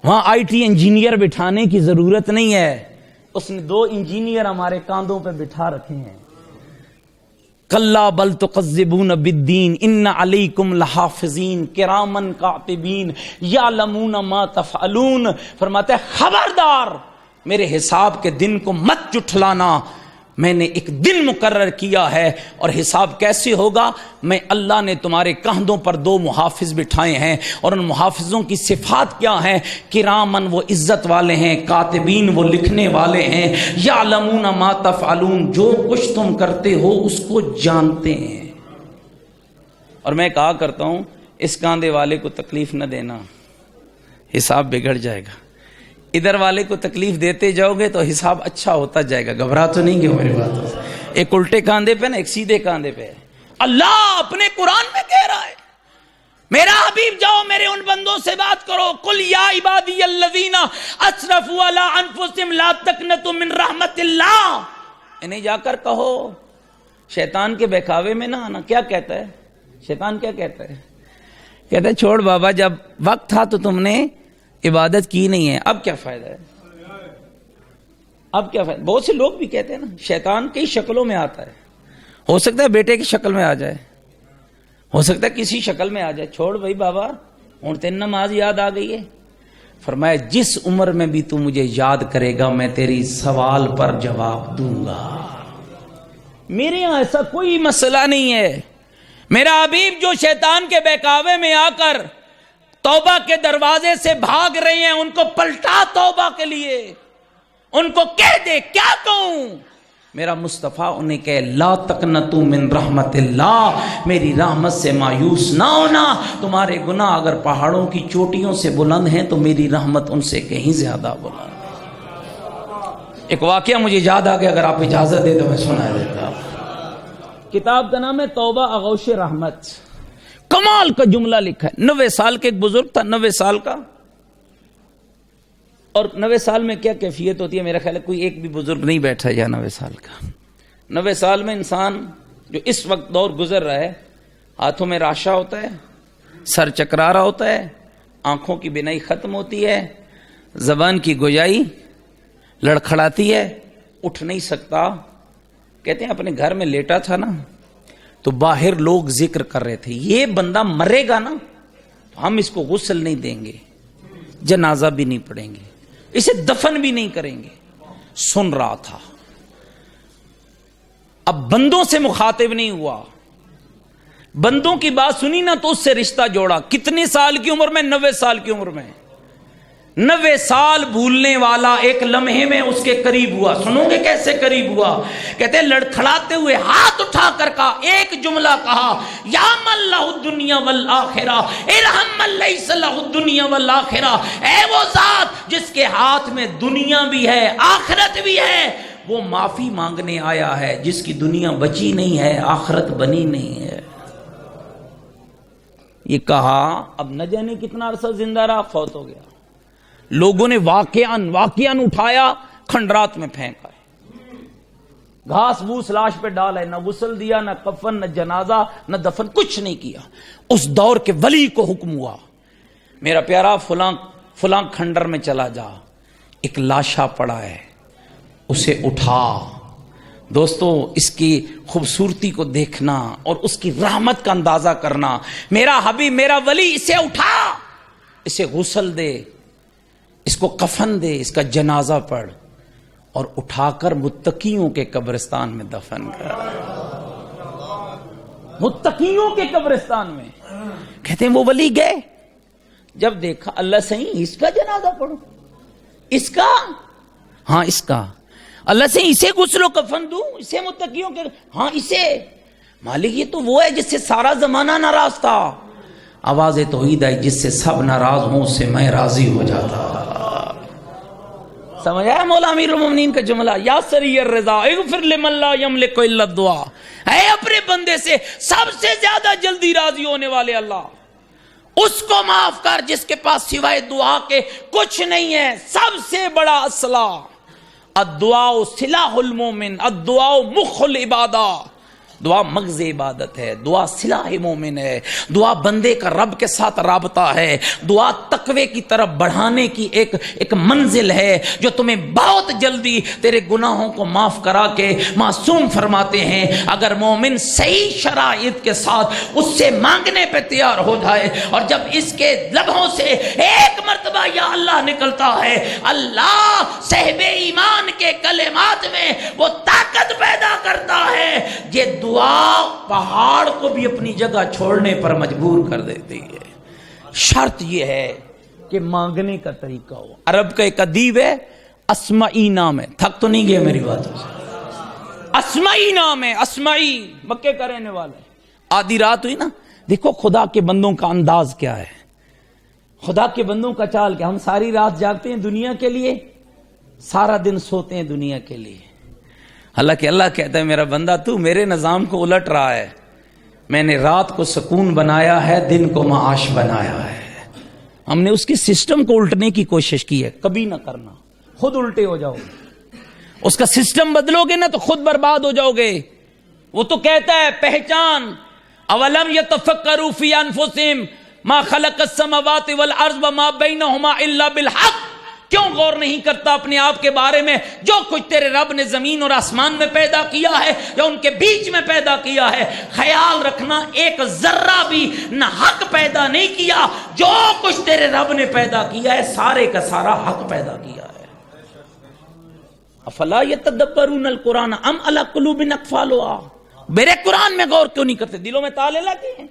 وہاں آئی ٹی انجینئر بٹھانے کی ضرورت نہیں ہے، اس نے 2 انجینئر ہمارے کاندھوں پہ بٹھا رکھے ہیں۔ کلا بل تکذبون بالدین ان علیکم لحافظین کرامن کاتبین یعلمون ما تفعلون، فرماتا ہے خبردار میرے حساب کے دن کو مت جھٹلانا، میں نے ایک دن مقرر کیا ہے، اور حساب کیسے ہوگا؟ میں اللہ نے تمہارے کندھوں پر 2 محافظ بٹھائے ہیں، اور ان محافظوں کی صفات کیا ہیں؟ کرامن وہ عزت والے ہیں، کاتبین وہ لکھنے والے ہیں، یعلمون ما تفعلون جو کچھ تم کرتے ہو اس کو جانتے ہیں۔ اور میں کہا کرتا ہوں اس کاندھے والے کو تکلیف نہ دینا، حساب بگڑ جائے گا، ادھر والے کو تکلیف دیتے جاؤ گے تو حساب اچھا ہوتا جائے گا۔ گھبرا تو نہیں گے میری بات؟ ایک الٹے کاندھے پہ نا، ایک سیدھے کاندھے پہ۔ اللہ اپنے قرآن میں کہہ رہا ہے میرا حبیب جاؤ میرے ان بندوں سے بات کرو، قل یا عبادی الذین اسرفوا علی انفسہم لا تقنطوا من رحمت اللہ، انہیں جا کر کہو شیطان کے بہکاوے میں نہ آنا۔ کیا کہتا ہے شیطان؟ کیا کہتا ہے؟ کہتا ہے چھوڑ بابا، جب وقت تھا تو تم نے عبادت کی نہیں ہے، اب کیا فائدہ ہے، اب کیا فائدہ۔ بہت سے لوگ بھی کہتے ہیں نا شیطان کئی شکلوں میں آتا ہے، ہو سکتا ہے بیٹے کی شکل میں آ جائے، ہو سکتا ہے کسی شکل میں آ جائے، چھوڑ بھائی بابا ہوں تین نماز یاد آ گئی ہے۔ فرمایا جس عمر میں بھی تو مجھے یاد کرے گا میں تیری سوال پر جواب دوں گا، میرے یہاں ایسا کوئی مسئلہ نہیں ہے۔ میرا حبیب جو شیطان کے بہکاوے میں آ کر توبہ کے دروازے سے بھاگ رہے ہیں ان کو پلٹا توبہ کے لیے، ان کو کہہ دے، کیا کہوں؟ میرا مصطفیٰ انہیں کہے لا تقنطوا من رحمت اللہ، میری رحمت سے مایوس نہ ہونا، تمہارے گناہ اگر پہاڑوں کی چوٹیوں سے بلند ہیں تو میری رحمت ان سے کہیں زیادہ بلند ہے۔ ایک واقعہ مجھے یاد آ گیا، اگر آپ اجازت دے تو میں سنا دیتا۔ کتاب کا نام ہے توبہ آغوش رحمت، کمال کا جملہ لکھا ہے۔ 90 سال کے ایک بزرگ تھا، 90 سال کا، اور 90 سال میں کیا کیفیت ہوتی ہے، میرا خیال ہے کوئی ایک بھی بزرگ نہیں بیٹھا یا 90 سال کا۔ 90 سال میں انسان جو اس وقت دور گزر رہا ہے، ہاتھوں میں راشا ہوتا ہے، سر چکرا رہا ہوتا ہے، آنکھوں کی بینائی ختم ہوتی ہے، زبان کی گویائی لڑکھڑاتی ہے، اٹھ نہیں سکتا۔ کہتے ہیں اپنے گھر میں لیٹا تھا نا تو باہر لوگ ذکر کر رہے تھے یہ بندہ مرے گا نا تو ہم اس کو غسل نہیں دیں گے، جنازہ بھی نہیں پڑھیں گے، اسے دفن بھی نہیں کریں گے۔ سن رہا تھا، اب بندوں سے مخاطب نہیں ہوا، بندوں کی بات سنی نا تو اس سے رشتہ جوڑا۔ کتنی سال کی عمر میں؟ 90 سال کی عمر میں 90 سال بھولنے والا ایک لمحے میں اس کے قریب ہوا. سنو گے کیسے قریب ہوا؟ کہتے ہیں لڑکھڑاتے ہوئے ہاتھ اٹھا کر کہا, ایک جملہ کہا, یا من لہ الدنیا والآخرہ ارحم من لیس لہ الدنیا والآخرہ. اے وہ ذات جس کے ہاتھ میں دنیا بھی ہے آخرت بھی ہے, وہ معافی مانگنے آیا ہے جس کی دنیا بچی نہیں ہے آخرت بنی نہیں ہے. یہ کہا, اب نہ جانے کتنا عرصہ زندہ رہا, فوت ہو گیا. لوگوں نے واقعاً اٹھایا, کھنڈرات میں پھینکا ہے, گھاس بھوس لاش پہ ڈالا ہے, نہ غسل دیا, نہ کفن, نہ جنازہ, نہ دفن, کچھ نہیں کیا. اس دور کے ولی کو حکم ہوا, میرا پیارا فلاں کھنڈر میں چلا جا, ایک لاشا پڑا ہے, اسے اٹھا. دوستو, اس کی خوبصورتی کو دیکھنا اور اس کی رحمت کا اندازہ کرنا. میرا حبیب, میرا ولی, اسے اٹھا, اسے غسل دے, اس کو کفن دے, اس کا جنازہ پڑھ, اور اٹھا کر متقیوں کے قبرستان میں دفن کر. متقیوں کے قبرستان میں. کہتے ہیں وہ ولی گئے, جب دیکھا اللہ صحیح اس کا جنازہ پڑھو, اس کا, ہاں اس کا, اللہ سے اسے غسل و کفن دوں, اسے متقیوں کے, ہاں اسے. مالک یہ تو وہ ہے جس سے سارا زمانہ ناراض تھا. آواز توحید آئی, جس سے سب ناراض ہوں اس سے میں راضی ہو جاتا. سمجھ آیا مولا امیر المومنین کا جملہ, یا سری الرضا اغفر لمن لا یملک الا الدعاء. اے اپنے بندے سے سب سے زیادہ جلدی راضی ہونے والے اللہ, اس کو معاف کر جس کے پاس سوائے دعا کے کچھ نہیں ہے. سب سے بڑا اسلحہ الدعاء سلاح المومن, الدعاء مخ العبادہ. دعا مغز عبادت ہے, دعا سلاح مومن ہے, دعا بندے کا رب کے ساتھ رابطہ ہے, دعا تقوی کی طرف بڑھانے کی ایک منزل ہے جو تمہیں بہت جلدی تیرے گناہوں کو معاف کرا کے معصوم فرماتے ہیں. اگر مومن صحیح شرائط کے ساتھ اس سے مانگنے پہ تیار ہو جائے, اور جب اس کے لبوں سے ایک مرتبہ یا اللہ نکلتا ہے, اللہ صاحب ایمان کے کلمات میں وہ طاقت پیدا کرتا ہے. یہ دعا پہاڑ کو بھی اپنی جگہ چھوڑنے پر مجبور کر دیتی ہے. شرط یہ ہے کہ مانگنے کا طریقہ ہو. عرب کا ایک ادیب ہے, اسمعی نام ہے, تھک تو نہیں گیا میری باتوں سے, اسمعی نام ہے, اسمعی, مکے کا رہنے والا ہے. آدھی رات ہوئی نا, دیکھو خدا کے بندوں کا انداز کیا ہے, خدا کے بندوں کا چال کیا. ہم ساری رات جاگتے ہیں دنیا کے لیے, سارا دن سوتے ہیں دنیا کے لیے. حالانکہ اللہ کہتا ہے میرا بندہ تو میرے نظام کو الٹ رہا ہے, میں نے رات کو سکون بنایا ہے, دن کو معاش بنایا ہے. ہم نے اس کے سسٹم کو الٹنے کی کوشش کی ہے, کبھی نہ کرنا, خود الٹے ہو جاؤ گے. اس کا سسٹم بدلو گے نا تو خود برباد ہو جاؤ گے. وہ تو کہتا ہے پہچان, اولم یتفکروا فی انفسہم ما خلق السماوات والارض وما بینہما الا بالحق. کیوں غور نہیں کرتا اپنے آپ کے بارے میں؟ جو کچھ تیرے رب نے زمین اور آسمان میں پیدا کیا ہے یا ان کے بیچ میں پیدا کیا ہے, خیال رکھنا ایک ذرہ بھی نہ حق پیدا نہیں کیا. جو کچھ تیرے رب نے پیدا کیا ہے سارے کا سارا حق پیدا کیا ہے. افلا یتدبرون القرآن ام علی قلوب اقفالها. میرے قرآن میں غور کیوں نہیں کرتے, دلوں میں تالے لگے ہیں.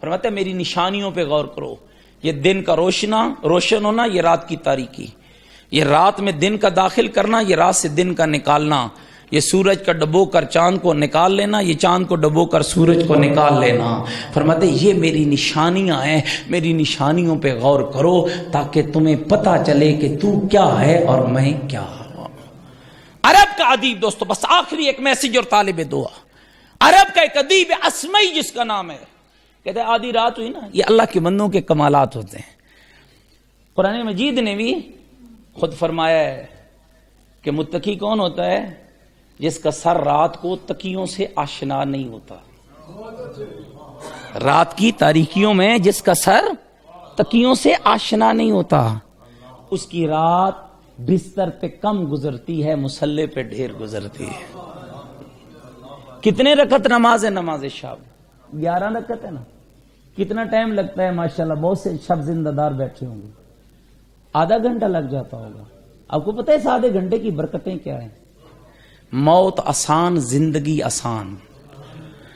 فرماتا ہے میری نشانیوں پہ غور کرو. یہ دن کا روشن ہونا, یہ رات کی تاریکی, یہ رات میں دن کا داخل کرنا, یہ رات سے دن کا نکالنا, یہ سورج کا ڈبو کر چاند کو نکال لینا, یہ چاند کو ڈبو کر سورج کو نکال لینا. فرماتے یہ میری نشانیاں ہیں, میری نشانیوں پہ غور کرو تاکہ تمہیں پتا چلے کہ تو کیا ہے اور میں کیا ہوں. عرب کا ادیب دوستو, بس آخری ایک میسج اور طالب دعا. عرب کا ایک ادیب اسمعی جس کا نام ہے, کہتے ہیں آدھی رات ہوئی نا, یہ اللہ کے بندوں کے کمالات ہوتے ہیں. قرآن مجید نے بھی خود فرمایا ہے کہ متقی کون ہوتا ہے, جس کا سر رات کو تکیوں سے آشنا نہیں ہوتا. رات کی تاریکیوں میں جس کا سر تکیوں سے آشنا نہیں ہوتا, اس کی رات بستر پہ کم گزرتی ہے, مصلے پہ ڈھیر گزرتی ہے. کتنے رکعت نماز ہے نماز شب؟ 11 رکعت ہے نا. کتنا ٹائم لگتا ہے؟ ماشاءاللہ بہت سے شب زندہ دار بیٹھے ہوں گے, آدھا گھنٹہ لگ جاتا ہوگا. آپ کو پتہ ہے اس آدھے گھنٹے کی برکتیں کیا ہیں؟ موت آسان, زندگی آسان.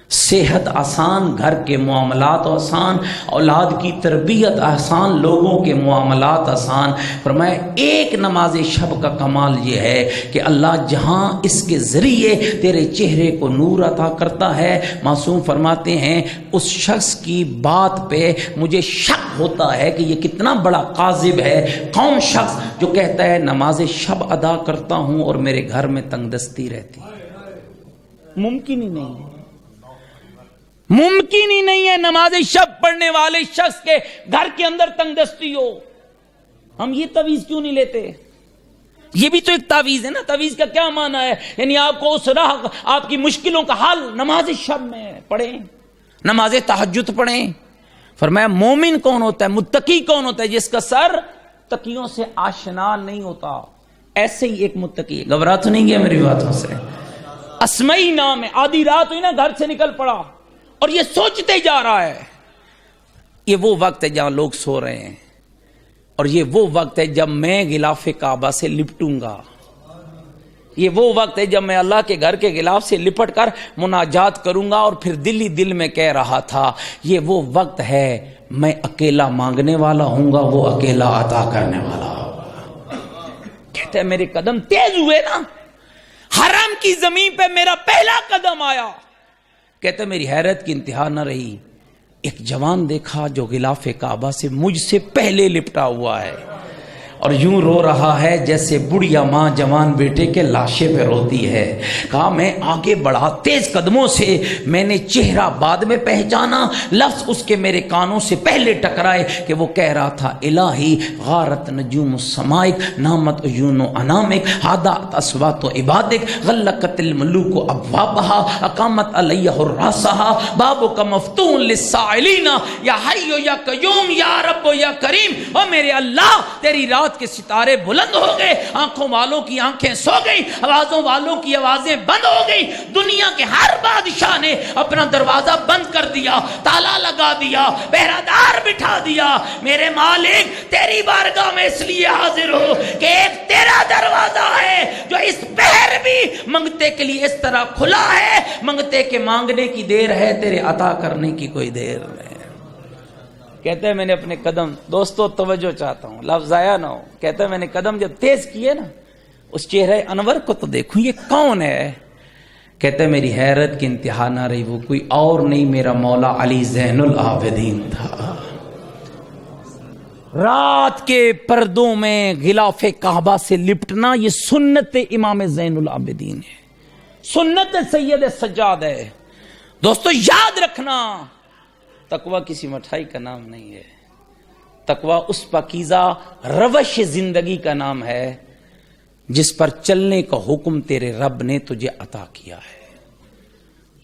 صحت آسان، گھر کے معاملات آسان، اولاد کی تربیت آسان، لوگوں کے معاملات آسان۔ فرمایا ایک نماز شب کا کمال یہ ہے کہ اللہ جہاں اس کے ذریعے تیرے چہرے کو نور عطا کرتا ہے، معصوم فرماتے ہیں اس شخص کی بات پہ مجھے شک ہوتا ہے کہ یہ کتنا بڑا کاذب ہے، کون شخص جو کہتا ہے نماز شب ادا کرتا ہوں اور میرے گھر میں تنگ دستی رہتی ہے۔ ممکن ہی نہیں ہے، ممکن ہی نہیں ہے نماز شب پڑھنے والے شخص کے گھر کے اندر تنگ دستی ہو۔ ہم یہ تعویذ کیوں نہیں لیتے؟ یہ بھی تو ایک تعویذ ہے نا۔ تعویذ کا کیا معنی ہے؟ یعنی آپ کو اس راہ، آپ کی مشکلوں کا حل نماز شب میں پڑھیں، نماز تہجد پڑھیں۔ فرمایا مومن کون ہوتا ہے، متقی کون ہوتا ہے؟ جس کا سر تقیوں سے آشنا نہیں ہوتا۔ ایسے ہی ایک متقی ہے۔ گھبرا تو نہیں گیا میری باتوں سے؟ اسمعی نام ہے، آدھی رات ہوئی نا گھر سے نکل پڑا اور یہ سوچتے جا رہا ہے۔ یہ وہ وقت ہے جہاں لوگ سو رہے ہیں، اور یہ وہ وقت ہے جب میں غلاف کعبہ سے لپٹوں گا۔ یہ وہ وقت ہے جب میں اللہ کے گھر کے غلاف سے لپٹ کر مناجات کروں گا، اور پھر دل ہی دل میں کہہ رہا تھا یہ وہ وقت ہے میں اکیلا مانگنے والا ہوں گا، وہ اکیلا عطا کرنے والا ہوگا۔ کہتے ہیں میرے قدم تیز ہوئے نا، حرم کی زمین پہ میرا پہلا قدم آیا۔ کہتے میری حیرت کی انتہا نہ رہی، ایک جوان دیکھا جو غلاف کعبہ سے مجھ سے پہلے لپٹا ہوا ہے، اور یوں رو رہا ہے جیسے بڑھیا ماں جوان بیٹے کے لاشے پہ روتی ہے۔ کہا میں آگے بڑھا تیز قدموں سے، میں نے چہرہ بعد میں پہچانا، لفظ اس کے میرے کانوں سے پہلے ٹکرائے کہ وہ کہہ رہا تھا الہی غارت نجوم السمائک، نامت عیون انامک، حادات اصوات عبادک، غلقت الملوک ابوابها، اقامت علیہ حراسها، بابک مفتون للسائلین، یا حی یا قیوم یا رب یا کریم۔ او میرے اللہ تیری رات کے ستارے بلند ہو گئے، آنکھوں والوں کی آنکھیں سو گئی، آوازوں والوں کی آوازیں بند ہو گئی۔ دنیا کے ہر بادشاہ نے اپنا دروازہ بند کر دیا، تالا لگا دیا، پہرہ دار بٹھا دیا۔ میرے مالک تیری بارگاہ میں اس لیے حاضر ہو کہ ایک تیرا دروازہ ہے جو اس پہر بھی منگتے کے لیے اس طرح کھلا ہے، منگتے کے مانگنے کی دیر ہے، تیرے عطا کرنے کی کوئی دیر نہیں۔ کہتے ہیں میں نے اپنے قدم، دوستو توجہ چاہتا ہوں لفظ ضائع نہ ہو، کہتے ہیں میں نے قدم جب تیز کیے نا، اس چہرے انور کو تو دیکھوں یہ کون ہے؟ کہتے ہیں میری حیرت کی انتہا نہ رہی، وہ کوئی اور نہیں میرا مولا علی زین العابدین تھا۔ رات کے پردوں میں غلاف کعبہ سے لپٹنا یہ سنت امام زین العابدین ہے، سنت سید سجاد ہے۔ دوستو یاد رکھنا، تقوی کسی مٹھائی کا نام نہیں ہے، تقوی اس پاکیزہ روش زندگی کا نام ہے جس پر چلنے کا حکم تیرے رب نے تجھے عطا کیا ہے۔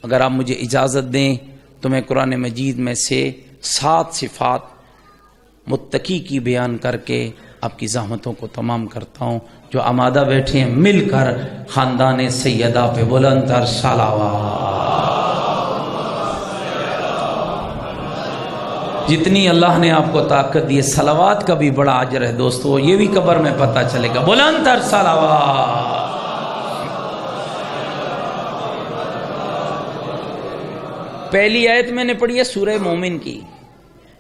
اگر آپ مجھے اجازت دیں تو میں قرآن مجید میں سے 7 صفات متقی کی بیان کر کے آپ کی زحمتوں کو تمام کرتا ہوں۔ جو آمادہ بیٹھے ہیں مل کر خاندان سیدہ پہ بلند تر صلوات۔ جتنی اللہ نے آپ کو طاقت دی، صلوات کا بھی بڑا اجر ہے دوستو، یہ بھی قبر میں پتہ چلے گا۔ بلند تر صلوات۔ پہلی آیت میں نے پڑھی ہے سورہ مومن کی،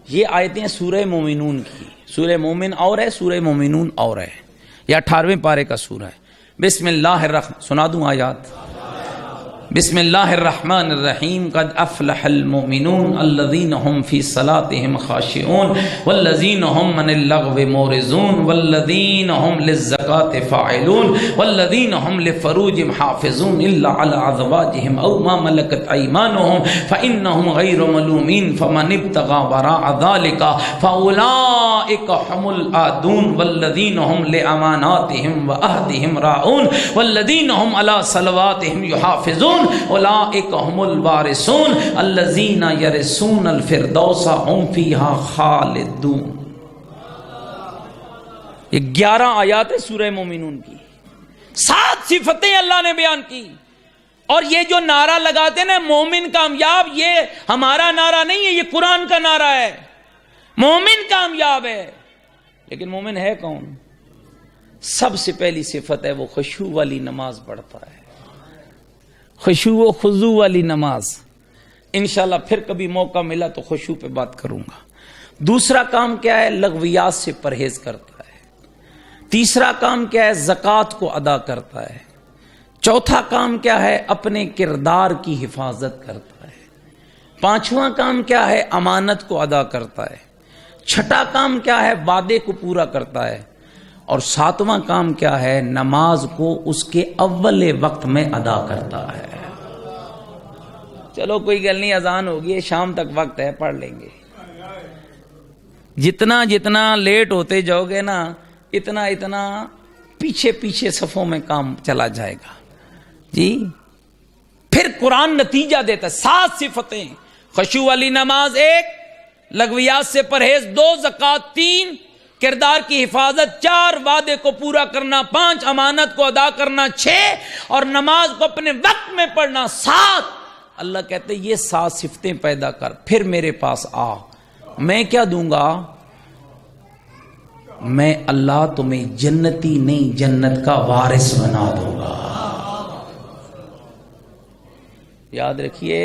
یہ آیتیں سورہ مومنون کی۔ سورہ مومن اور ہے، سورہ مومنون اور ہے، یہ 18ویں پارے کا سورہ ہے۔ بسم اللہ الرحمن، سنا دوں آیات؟ بسم اللہ الرحمن الرحیم، قد افلح المؤمنون الذین هم فی صلاتهم خاشعون والذین هم من اللغو معرضون والذین هم للزکاة فاعلون والذین هم لفروجهم حافظون الا علی ازواجهم او ما ملکت ایمانهم فانهم غیر ملومین فمن ابتغى وراء ذلك فاولئک هم العادون والذین هم لاماناتهم وعهدهم راعون والذین هم علی صلواتهم یحافظون اولئک هم الوارثون الذین یرثون الفردوس هم فیہا خالدون۔ یہ 11 آیات ہے سورہ مومنون کی، 7 صفتیں اللہ نے بیان کی۔ اور یہ جو نعرہ لگاتے ہیں نا مومن کامیاب، یہ ہمارا نعرہ نہیں ہے، یہ قرآن کا نعرہ ہے۔ مومن کامیاب ہے، لیکن مومن ہے کون؟ سب سے پہلی صفت ہے وہ خشوع والی نماز پڑھتا ہے، خشوع و خضوع والی نماز۔ انشاءاللہ پھر کبھی موقع ملا تو خشوع پہ بات کروں گا۔ دوسرا کام کیا ہے؟ لغویات سے پرہیز کرتا ہے۔ تیسرا کام کیا ہے؟ زکوٰۃ کو ادا کرتا ہے۔ چوتھا کام کیا ہے؟ اپنے کردار کی حفاظت کرتا ہے۔ پانچواں کام کیا ہے؟ امانت کو ادا کرتا ہے۔ چھٹا کام کیا ہے؟ وعدے کو پورا کرتا ہے۔ اور ساتواں کام کیا ہے؟ نماز کو اس کے اول وقت میں ادا کرتا ہے۔ چلو کوئی گل نہیں، اذان ہوگی، شام تک وقت ہے، پڑھ لیں گے۔ جتنا جتنا لیٹ ہوتے جاؤ گے نا، اتنا اتنا پیچھے پیچھے صفوں میں کام چلا جائے گا جی۔ پھر قرآن نتیجہ دیتا ہے، 7 صفتیں، خشوع والی نماز 1، لغویات سے پرہیز 2، زکوٰۃ 3، کردار کی حفاظت 4، وعدے کو پورا کرنا 5، امانت کو ادا کرنا 6، اور نماز کو اپنے وقت میں پڑھنا 7۔ اللہ کہتے یہ 7 صفتیں پیدا کر، پھر میرے پاس آ، میں کیا دوں گا؟ میں اللہ تمہیں جنتی نہیں، جنت کا وارث بنا دوں گا۔ یاد رکھیے،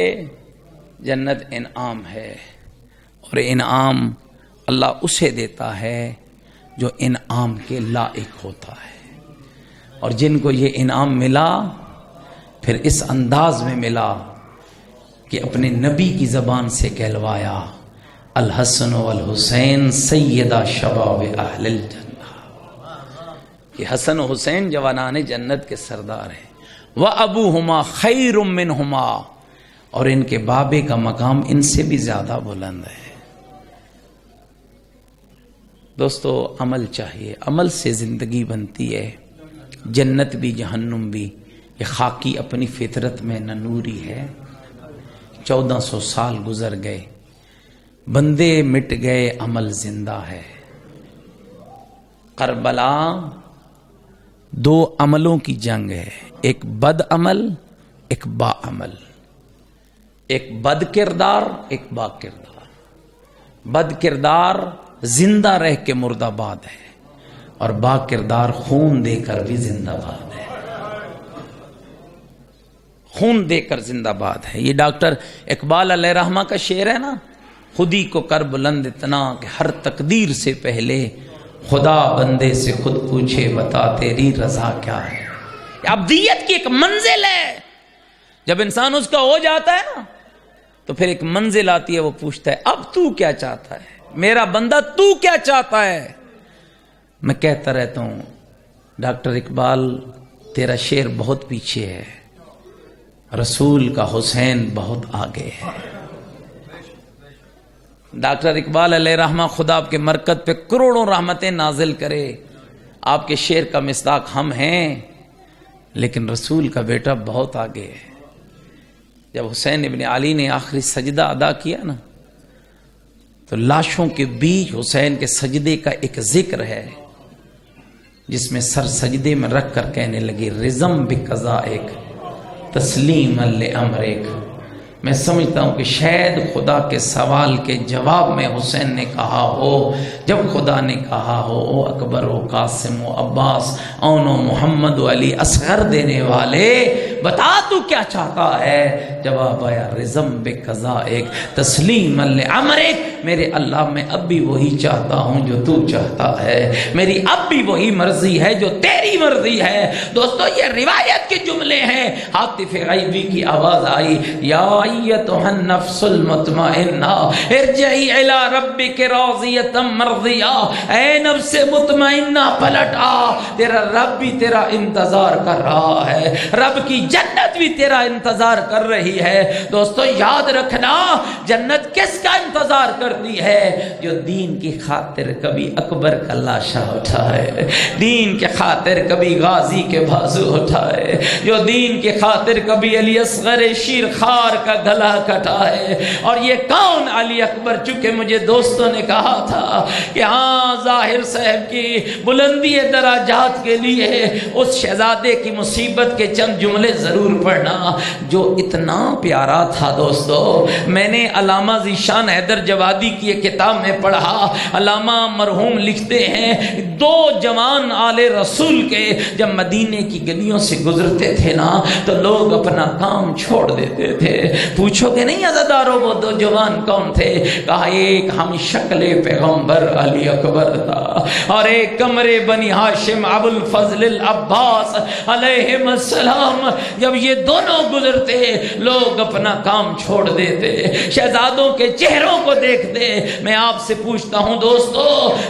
جنت انعام ہے، اور انعام اللہ اسے دیتا ہے جو انعام کے لائق ہوتا ہے۔ اور جن کو یہ انعام ملا، پھر اس انداز میں ملا کہ اپنے نبی کی زبان سے کہلوایا، الحسن والحسین سیدہ شباب اہل الجنہ، کہ حسن و حسین جوانان جنت کے سردار ہیں۔ وَأَبُوهُمَا خَيْرٌ مِّنْهُمَا، اور ان کے بابے کا مقام ان سے بھی زیادہ بلند ہے۔ دوستو، عمل چاہیے، عمل سے زندگی بنتی ہے، جنت بھی جہنم بھی۔ یہ خاکی اپنی فطرت میں نہ نوری ہے۔ 1400 سال گزر گئے، بندے مٹ گئے، عمل زندہ ہے۔ کربلا 2 عملوں کی جنگ ہے، ایک بد عمل، ایک با عمل، ایک بد کردار، ایک با کردار۔ بد کردار زندہ رہ کے مردہ باد ہے، اور با کردار خون دے کر بھی زندہ باد ہے۔ خون دے کر زندہ باد ہے۔ یہ ڈاکٹر اقبال علیہ رحمہ کا شعر ہے نا، خودی کو کر بلند اتنا کہ ہر تقدیر سے پہلے خدا بندے سے خود پوچھے بتا تیری رضا کیا ہے۔ ابدیت کی ایک منزل ہے، جب انسان اس کا ہو جاتا ہے نا تو پھر ایک منزل آتی ہے، وہ پوچھتا ہے اب تو کیا چاہتا ہے میرا بندہ، تو کیا چاہتا ہے۔ میں کہتا رہتا ہوں ڈاکٹر اقبال تیرا شعر بہت پیچھے ہے، رسول کا حسین بہت آگے ہے۔ ڈاکٹر اقبال علیہ رحمہ خدا آپ کے مرکز پہ کروڑوں رحمتیں نازل کرے، آپ کے شعر کا مصداق ہم ہیں، لیکن رسول کا بیٹا بہت آگے ہے۔ جب حسین ابن علی نے آخری سجدہ ادا کیا نا، تو لاشوں کے بیچ حسین کے سجدے کا ایک ذکر ہے، جس میں سر سجدے میں رکھ کر کہنے لگے رزم بقضائک تسلیم لامرک۔ میں سمجھتا ہوں کہ شاید خدا کے سوال کے جواب میں حسین نے کہا ہو، جب خدا نے کہا ہو او اکبر و قاسم و عباس اون و محمد و علی اصغر دینے والے بتا تو کیا چاہتا ہے، جواب آیا رزم بقضائک تسلیم لامرک۔ میرے اللہ میں اب بھی وہی چاہتا ہوں جو تو چاہتا ہے، میری اب بھی وہی مرضی ہے جو تیری مرضی ہے۔ دوستو یہ روایت کے جملے ہیں۔ عاطف غیبی کی آواز آئی، یا ایتھا النفس المطمئنہ ارجعی الی ربک راضیۃ مرضیہ، اے نفس مطمئنہ پلٹ آ، تیرا رب بھی تیرا انتظار کر رہا ہے، رب کی جنت بھی تیرا انتظار کر رہی ہے۔ دوستو یاد رکھنا، جنت کس کا انتظار کرتی ہے؟ جو دین کی خاطر کبھی اکبر کا لاشا اٹھائے، دین کے خاطر کبھی غازی کے بازو اٹھائے، جو دین کے خاطر کبھی علی اصغر شیر خار کا گلا کٹائے۔ اور یہ کون علی اکبر؟ چونکہ مجھے دوستوں نے کہا تھا کہ ہاں ظاہر صاحب کی بلندی درجات کے لیے اس شہزادے کی مصیبت کے چند جملے ضرور پڑھنا جو اتنا پیارا تھا۔ دوستو میں نے علامہ ذیشان حیدر جوادی آبادی کی ایک کتاب میں پڑھا، علامہ مرحوم لکھتے ہیں 2 جوان آل رسول کے جب مدینے کی گلیوں سے گزرتے تھے نا تو لوگ اپنا کام چھوڑ دیتے تھے۔ پوچھو کہ نہیں عزادارو وہ 2 جوان کون تھے؟ کہا ایک ہم شکل پیغمبر علی اکبر تھا اور ایک کمرے بنی ہاشم ابو الفضل العباس علیہم السلام۔ جب یہ دونوں گزرتے لوگ اپنا کام چھوڑ دیتے، شہزادوں کے چہروں کو دیکھتے۔ میں آپ سے پوچھتا ہوں دوستو،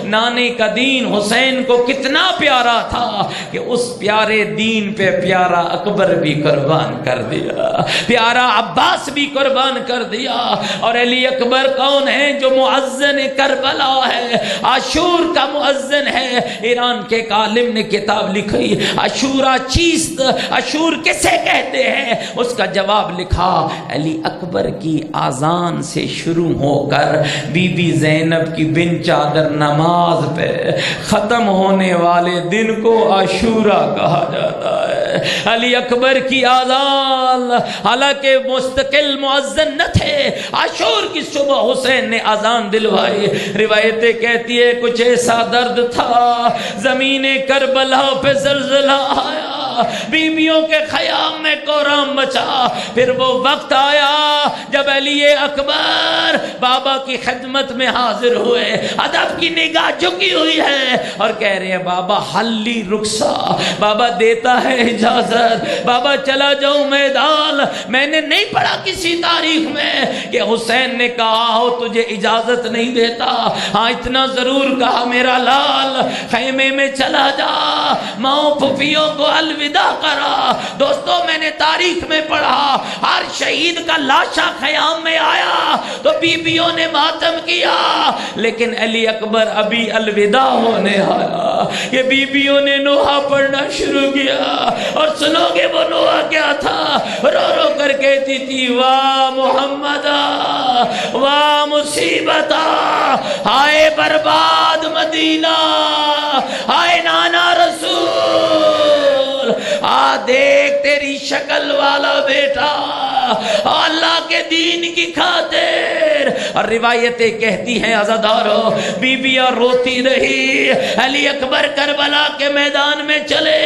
نانے کا دین حسین کو کتنا پیارا تھا کہ اس پیارے دین پہ پیارا اکبر بھی قربان کر دیا، پیارا عباس بھی قربان کر دیا۔ اور علی اکبر کون ہے؟ جو مؤذن کربلا ہے، عاشور کا مؤذن ہے۔ ایران کے ایک عالم نے کتاب لکھی عاشورہ چیست، عاشور کسے کہتے ہیں؟ اس کا جواب لکھا علی اکبر کی آذان سے شروع ہو کر بی بی زینب کی بن چادر نماز پہ ختم ہونے والے دن کو عاشورہ کہا جاتا ہے۔ علی اکبر کی آذان، حالانکہ مستقل مؤذن نہ تھے، عاشور کی صبح حسین نے آذان دلوائی۔ روایتیں کہتی ہے کچھ ایسا درد تھا، زمین کربلا پہ زلزلہ آیا، بیویوں کے خیام میں کوہرام مچا۔ پھر وہ وقت آیا جب علی اکبر بابا کی خدمت میں حاضر ہوئے، ادب کی نگاہ جھکی ہوئی ہے اور کہہ رہے ہیں بابا حلی رخصا، بابا دیتا ہے اجازت، بابا چلا جاؤں میدان۔ میں نے نہیں پڑھا کسی تاریخ میں کہ حسین نے کہا ہو تجھے اجازت نہیں دیتا، ہاں اتنا ضرور کہا میرا لال خیمے میں چلا جا، ماؤں پھوپھیوں کو الوداع کرا۔ دوستو میں نے تاریخ میں پڑھا ہر شہید کا لاشا خیام میں آیا تو بیویوں نے ماتم کیا، لیکن علی اکبر ابھی الوداع ہونے آیا کہ بیویوں نے نوحہ پڑھنا شروع کیا۔ اور سنو گے وہ نوحہ کیا تھا؟ رو رو کر کہتی تھی واہ محمدہ واہ مصیبتہ، ہائے برباد مدینہ، ہائے نانا رسول، آ دیکھ تیری شکل والا بیٹا اللہ کے دین کی خاطر۔ اور روایتیں کہتی ہیں عزادارو بیویاں روتی رہی، علی اکبر کربلا کے میدان میں چلے،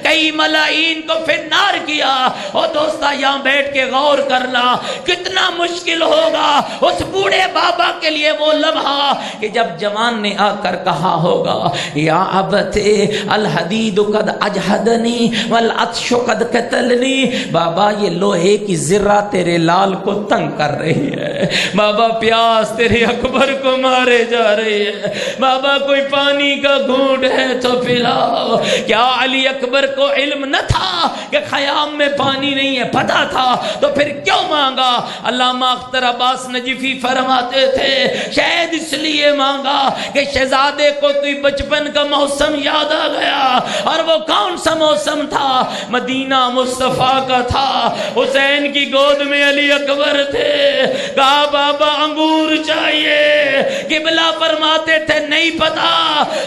کئی ملاعین کو فنار کیا۔ اور دوستا یہاں بیٹھ کے غور کرنا کتنا مشکل ہوگا اس بوڑھے بابا کے لیے وہ لمحہ کہ جب جوان نے آ کر کہا ہوگا یا ابت الحدید قد اجہدنی والعطش قد قتلنی، بابا یہ لوہے کی ذرہ تیرے لال کو تنگ کر رہی ہے، بابا پیاس تیرے اکبر کو مارے جا رہی ہے، بابا کوئی پانی کا گھونٹ ہے تو پلاؤ۔ کیا علی اکبر کو علم نہ تھا کہ خیام میں پانی نہیں ہے؟ پتہ تھا تو پھر کیوں مانگا؟ علامہ اختر عباس نجفی فرماتے تھے شاید اس لیے مانگا کہ شہزادے کو تو بچپن کا موسم یاد آ گیا، اور وہ کون سا موسم تھا؟ مدینہ مصطفیٰ کا تھا، حسین کی گود میں علی اکبر تھے، کہا بابا انگور چاہیے، قبلہ فرماتے تھے نہیں پتا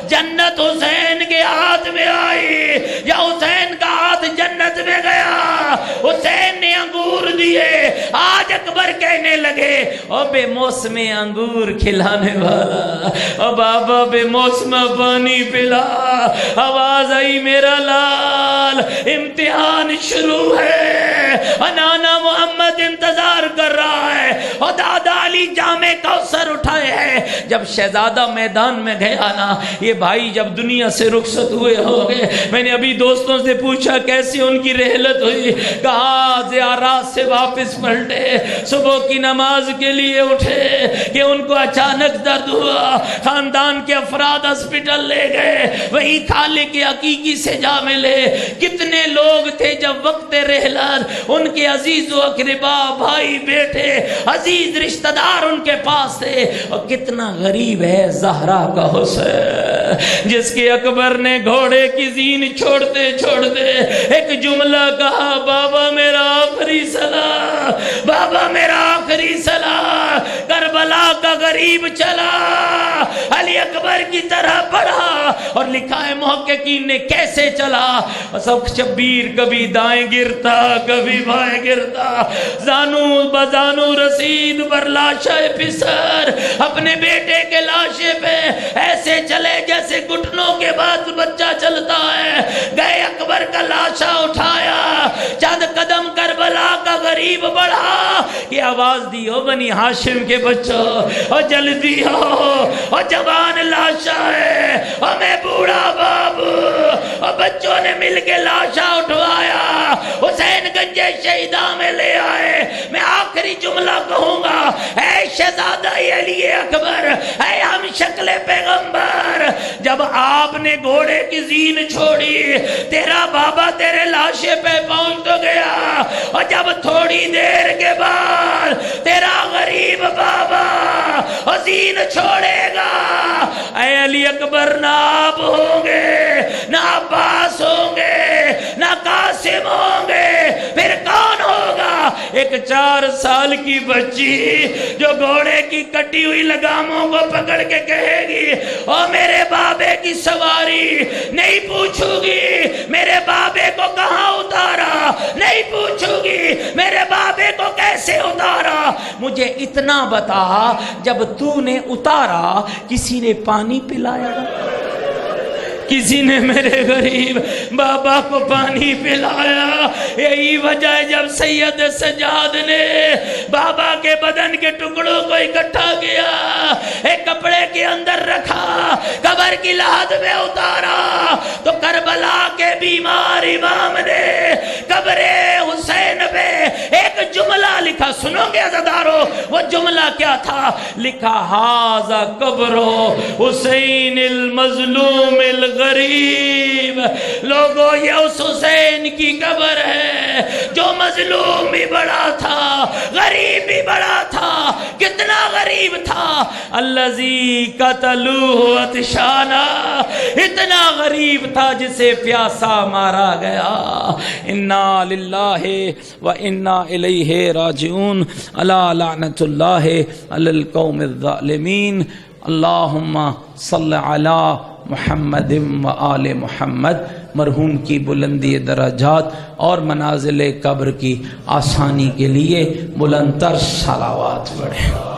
جنت حسین کے ہاتھ میں آئی یا حسین کا ہاتھ جنت میں گیا، حسین نے انگور دیے۔ آج اکبر کہنے لگے او بے موسم انگور کھلانے والا، او بابا بے موسم پانی پلا۔ آواز آئی میرا لال امتحان شروع ہے، نانا محمد انتظار کر رہا ہے، اور دادا علی جامع کوثر اٹھائے ہیں۔ جب شہزادہ میدان میں گیا نا، یہ بھائی جب دنیا سے رخصت ہوئے ہو گئے، میں نے ابھی دوستوں سے پوچھا کیسی ان کی رحلت ہوئی، کہا زیارات سے واپس پلٹے، صبح کی نماز کے لیے اٹھے کہ ان کو اچانک درد ہوا، خاندان کے افراد ہسپٹل لے گئے، وہی خالق حقیقی سے جا ملے۔ کتنے لوگ تھے جب وقت رحلت ان کے عزیز و اقربا، بھائی بیٹے، عزیز رشتہ دار ان کے پاس تھے، اور کتنا غریب ہے زہرا کا حسین جس کے اکبر نے گھوڑے کی زین چھوڑتے چھوڑتے ایک جملہ کہا بابا میرا آخری سلام، بابا میرا آخری سلام۔ کربلا کا غریب چلا علی اکبر کی طرح پڑھا، اور لکھا ہے محققین نے کیسے چلا، سب شبیر کبھی دائیں گرتا کبھی بائیں گرتا، زانو بزانو رسید بر لاشہ پسر، اپنے بیٹے کے لاشے پہ ایسے چلے جیسے گھٹنوں کے بعد بچہ چلتا ہے، گئے اکبر کا لاشا اٹھایا، چند قدم کربلا کا غریب بڑھا، یہ آواز دی ہو بنی ہاشم کے بچوں، اور جلدی ہو، اور جوان لاشا ہے، اور میں بوڑھا بابو، اور بچوں نے مل کے لاشا اٹھوایا، حسین گنج شہیداں میں لے آئے۔ میں آخری جملہ کہوں گا، اے شہزادہ علی اکبر، اے ہم شکل پیغمبر، جب آپ نے گھوڑے کی زین چھوڑی، تیرا بابا تیرے لاشے پہ پہنچ تو گیا، اور جب تھوڑی دیر کے بعد تیرا غریب بابا زین چھوڑے گا، اے علی اکبر نہ آپ ہوں گے، نہ عباس ہوں گے، نہ قاسم ہوں گے، پھر کون ہوگا؟ ایک 4 سال کی بچی جو گھوڑے کی کٹی ہوئی لگاموں کو پکڑ کے کہے گی، او میرے بابے کی سواری، نہیں پوچھوں گی میرے بابے کو کہاں اتارا، نہیں پوچھوں گی میرے بابے کو کیسے اتارا، مجھے اتنا بتا جب تو نے اتارا کسی نے پانی پلایا؟ کسی نے میرے غریب بابا کو پانی پلایا؟ یہی وجہ ہے جب سید سجاد نے بابا کے بدن کے ٹکڑوں کو اکٹھا کیا، ایک کپڑے کے اندر رکھا، قبر کی لحد میں اتارا، تو کربلا کے بیمار امام نے قبر حسین پہ ایک جملہ لکھا، سنو گے عزادارو وہ جملہ کیا تھا؟ لکھا ھذا قبر حسین المظلوم غریب، لوگوں یہ اس حسین کی قبر ہے جو مظلوم بھی بڑا تھا، غریب بھی بڑا تھا۔ کتنا غریب تھا؟ الذی قتلوہ عطشانا، اتنا غریب تھا جسے پیاسا مارا گیا۔ انا للہ و انا الیہ راجعون، الا لعنت اللہ علی القوم الظالمین۔ اللہم صل علی محمد و آل محمد۔ مرحوم کی بلندی درجات اور منازل قبر کی آسانی کے لیے بلند تر صلوات پڑھیں۔